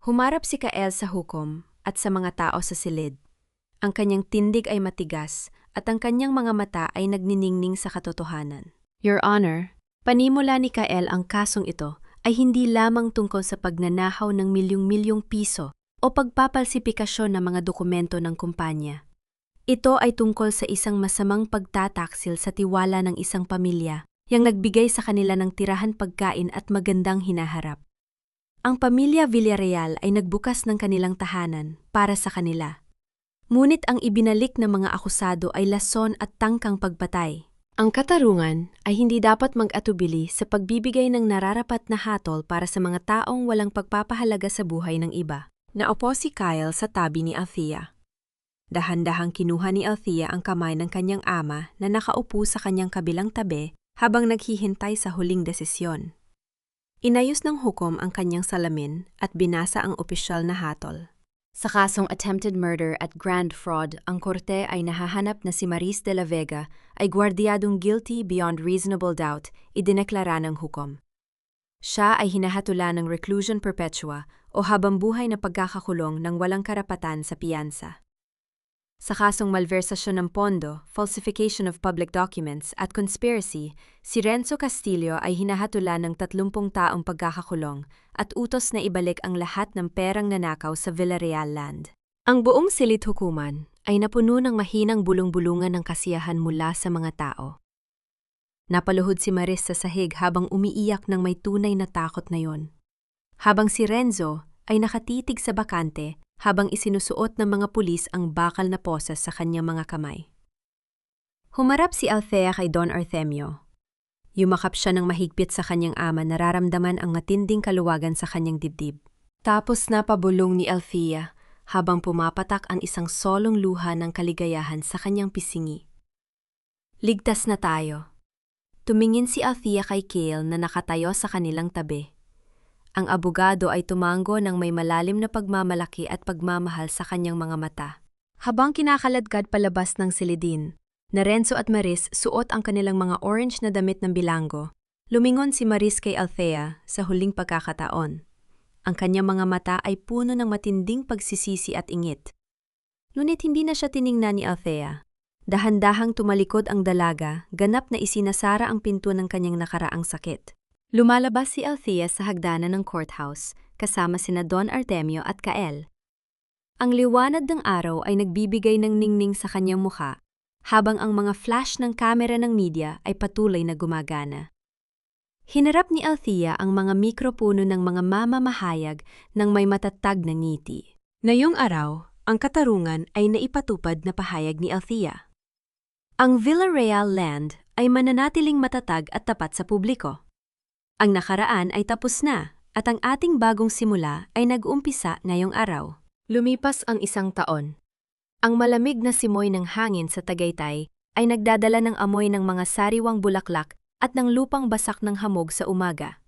Humarap si Kael sa hukom at sa mga tao sa silid. Ang kanyang tindig ay matigas at ang kanyang mga mata ay nagniningning sa katotohanan. Your Honor, panimula ni Kael ang kasong ito ay hindi lamang tungkol sa pagnanahaw ng milyong-milyong piso o pagpapalsipikasyon ng mga dokumento ng kumpanya. Ito ay tungkol sa isang masamang pagtataksil sa tiwala ng isang pamilya yang nagbigay sa kanila ng tirahan pagkain at magandang hinaharap. Ang pamilya Villarreal ay nagbukas ng kanilang tahanan para sa kanila. Ngunit ang ibinalik ng mga akusado ay lason at tangkang pagpatay. Ang katarungan ay hindi dapat mag-atubili sa pagbibigay ng nararapat na hatol para sa mga taong walang pagpapahalaga sa buhay ng iba. Naupo si Kyle sa tabi ni Althea. Dahan-dahang kinuha ni Althea ang kamay ng kanyang ama na nakaupo sa kanyang kabilang tabi habang naghihintay sa huling desisyon. Inayos ng hukom ang kanyang salamin at binasa ang opisyal na hatol. Sa kasong attempted murder at grand fraud, ang korte ay nahahanap na si Maris de la Vega ay gwardyadong guilty beyond reasonable doubt, idineklara ng hukom. Siya ay hinahatulan ng reclusion perpetua o habambuhay na pagkakakulong ng walang karapatan sa piyansa. Sa kasong malversasyon ng pondo, falsification of public documents at conspiracy, si Renzo Castillo ay hinahatulan ng 30 taong pagkakakulong at utos na ibalik ang lahat ng perang nanakaw sa Villarreal land. Ang buong silid hukuman ay napuno ng mahinang bulong-bulungan ng kasiyahan mula sa mga tao. Napaluhod si Maris sa sahig habang umiiyak ng may tunay na takot na yon. Habang si Renzo ay nakatitig sa bakante habang isinusuot ng mga pulis ang bakal na posas sa kanyang mga kamay. Humarap si Althea kay Don Artemio. Yumakap siya ng mahigpit sa kanyang ama, nararamdaman ang matinding kaluwagan sa kanyang dibdib. Tapos napabulong ni Althea habang pumapatak ang isang solong luha ng kaligayahan sa kanyang pisingi. Ligtas na tayo. Tumingin si Althea kay Kale na nakatayo sa kanilang tabi. Ang abogado ay tumango ng may malalim na pagmamalaki at pagmamahal sa kanyang mga mata. Habang kinakaladkad palabas ng silidin, na Renzo at Maris suot ang kanilang mga orange na damit ng bilanggo, lumingon si Maris kay Althea sa huling pagkakataon. Ang kanyang mga mata ay puno ng matinding pagsisisi at ingit. Ngunit hindi na siya tiningnan ni Althea. Dahan-dahang tumalikod ang dalaga, ganap na isinasara ang pinto ng kanyang nakaraang sakit. Lumalabas si Althea sa hagdanan ng courthouse kasama sina Don Artemio at Kael. Ang liwanag ng araw ay nagbibigay ng ningning sa kanyang mukha, habang ang mga flash ng kamera ng media ay patuloy na gumagana. Hinarap ni Althea ang mga mikropono ng mga mamamahayag ng may matatag na ngiti. Ngayong araw, ang katarungan ay naipatupad na pahayag ni Althea. Ang Villarreal land ay mananatiling matatag at tapat sa publiko. Ang nakaraan ay tapos na at ang ating bagong simula ay nag-umpisa ngayong araw. Lumipas ang 1 taon. Ang malamig na simoy ng hangin sa Tagaytay ay nagdadala ng amoy ng mga sariwang bulaklak at ng lupang basak ng hamog sa umaga.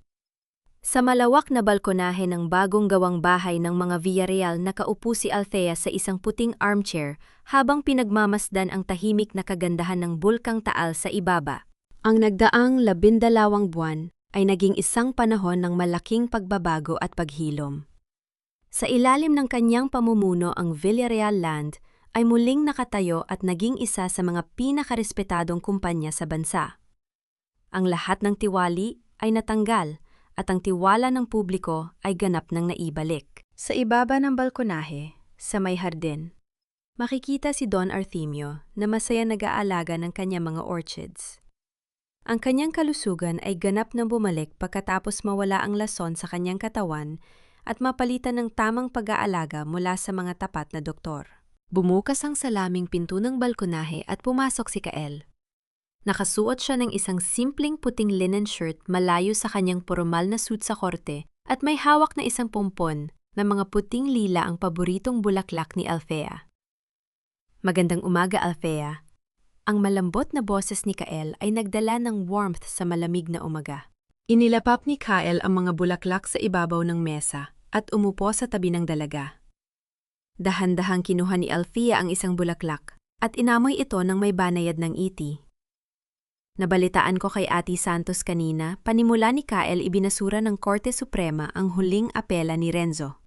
Sa malawak na balkonahe ng bagong gawang bahay ng mga Villarreal, nakaupo si Althea sa isang puting armchair habang pinagmamasdan ang tahimik na kagandahan ng bulkang Taal sa ibaba. Ang nagdaang 12 buwan ay naging isang panahon ng malaking pagbabago at paghilom. Sa ilalim ng kanyang pamumuno, ang Villarreal land ay muling nakatayo at naging isa sa mga pinakarespetadong kumpanya sa bansa. Ang lahat ng tiwali ay natanggal at ang tiwala ng publiko ay ganap nang naibalik. Sa ibaba ng balkonahe, sa may hardin, makikita si Don Artemio na masaya nag-aalaga ng kanyang mga orchids. Ang kanyang kalusugan ay ganap na bumalik pagkatapos mawala ang lason sa kanyang katawan at mapalitan ng tamang pag-aalaga mula sa mga tapat na doktor. Bumukas ang salaming pinto ng balkonahe at pumasok si Kael. Nakasuot siya ng isang simpleng puting linen shirt malayo sa kanyang pormal na suit sa korte at may hawak na isang pompon na mga puting lila ang paboritong bulaklak ni Althea. Magandang umaga, Althea. Ang malambot na boses ni Kael ay nagdala ng warmth sa malamig na umaga. Inilapap ni Kael ang mga bulaklak sa ibabaw ng mesa at umupo sa tabi ng dalaga. Dahan-dahang kinuha ni Althea ang isang bulaklak at inamoy ito ng may banayad ng iti. Nabalitaan ko kay Ate Santos kanina, panimula ni Kael ibinasura ng Korte Suprema ang huling apela ni Renzo.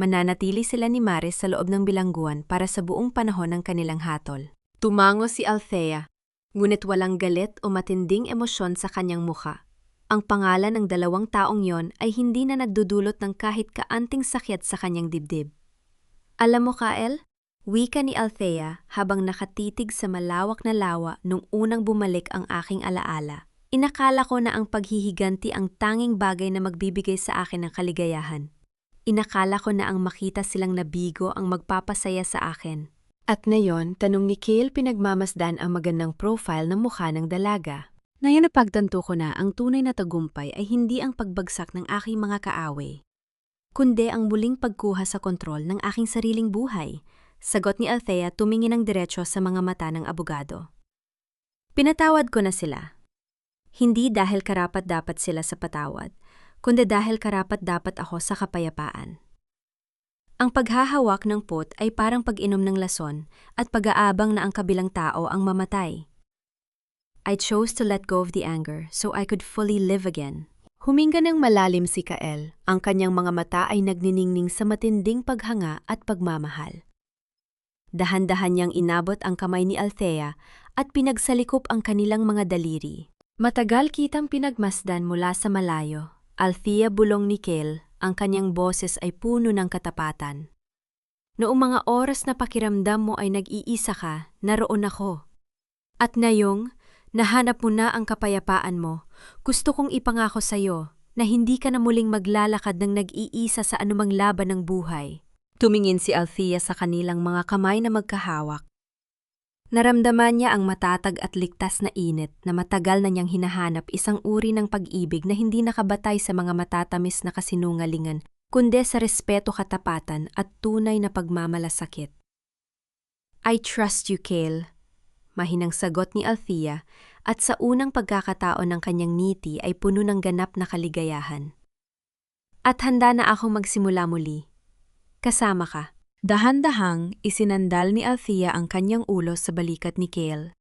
Mananatili sila ni Maris sa loob ng bilangguan para sa buong panahon ng kanilang hatol. Tumango si Althea, ngunit walang galit o matinding emosyon sa kanyang mukha. Ang pangalan ng dalawang taong yon ay hindi na nagdudulot ng kahit kaanting sakit sa kanyang dibdib. Alam mo, Kael? Wika ni Althea habang nakatitig sa malawak na lawa nung unang bumalik ang aking alaala. Inakala ko na ang paghihiganti ang tanging bagay na magbibigay sa akin ng kaligayahan. Inakala ko na ang makita silang nabigo ang magpapasaya sa akin. At ngayon, tanong ni Kael pinagmamasdan ang magandang profile ng mukha ng dalaga. Ngayon napagtanto ko na ang tunay na tagumpay ay hindi ang pagbagsak ng aking mga kaaway, kundi ang muling pagkuha sa kontrol ng aking sariling buhay. Sagot ni Althea tumingin ng diretso sa mga mata ng abogado. Pinatawad ko na sila. Hindi dahil karapat-dapat sila sa patawad, kundi dahil karapat-dapat ako sa kapayapaan. Ang paghahawak ng pot ay parang pag-inom ng lason at pag-aabang na ang kabilang tao ang mamatay. I chose to let go of the anger so I could fully live again. Huminga ng malalim si Kael. Ang kanyang mga mata ay nagniningning sa matinding paghanga at pagmamahal. Dahan-dahan niyang inabot ang kamay ni Althea at pinagsalikop ang kanilang mga daliri. Matagal kitang pinagmasdan mula sa malayo. Althea, bulong ni Kael, ang kanyang boses ay puno ng katapatan. Noong mga oras na pakiramdam mo ay nag-iisa ka, naroon ako. At ngayong, nahanap mo na ang kapayapaan mo, gusto kong ipangako sa iyo na hindi ka na muling maglalakad ng nag-iisa sa anumang laban ng buhay. Tumingin si Althea sa kanilang mga kamay na magkahawak. Naramdaman niya ang matatag at ligtas na init na matagal na niyang hinahanap, isang uri ng pag-ibig na hindi nakabatay sa mga matatamis na kasinungalingan, kundi sa respeto, katapatan at tunay na pagmamalasakit. I trust you, Kael. Mahinang sagot ni Althea at sa unang pagkakataon ng kanyang ngiti ay puno ng ganap na kaligayahan. At handa na akong magsimula muli. Kasama ka. Dahan-dahang isinandal ni Althea ang kanyang ulo sa balikat ni Kael.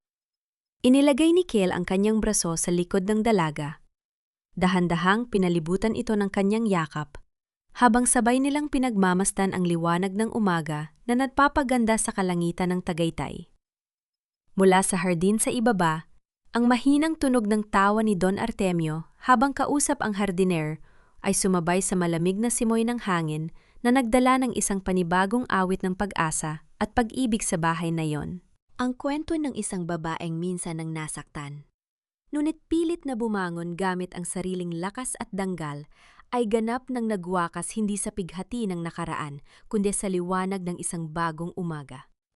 Inilagay ni Kael ang kanyang braso sa likod ng dalaga. Dahan-dahang pinalibutan ito ng kanyang yakap, habang sabay nilang pinagmamasdan ang liwanag ng umaga na nagpapaganda sa kalangitan ng Tagaytay. Mula sa hardin sa ibaba, ang mahinang tunog ng tawa ni Don Artemio habang kausap ang hardiner ay sumabay sa malamig na simoy ng hangin na nagdala ng isang panibagong awit ng pag-asa at pag-ibig sa bahay na yon. Ang kwento ng isang babaeng minsan nang nasaktan, ngunit pilit na bumangon gamit ang sariling lakas at danggal, ay ganap ng nagwakas hindi sa pighati ng nakaraan, kundi sa liwanag ng isang bagong umaga.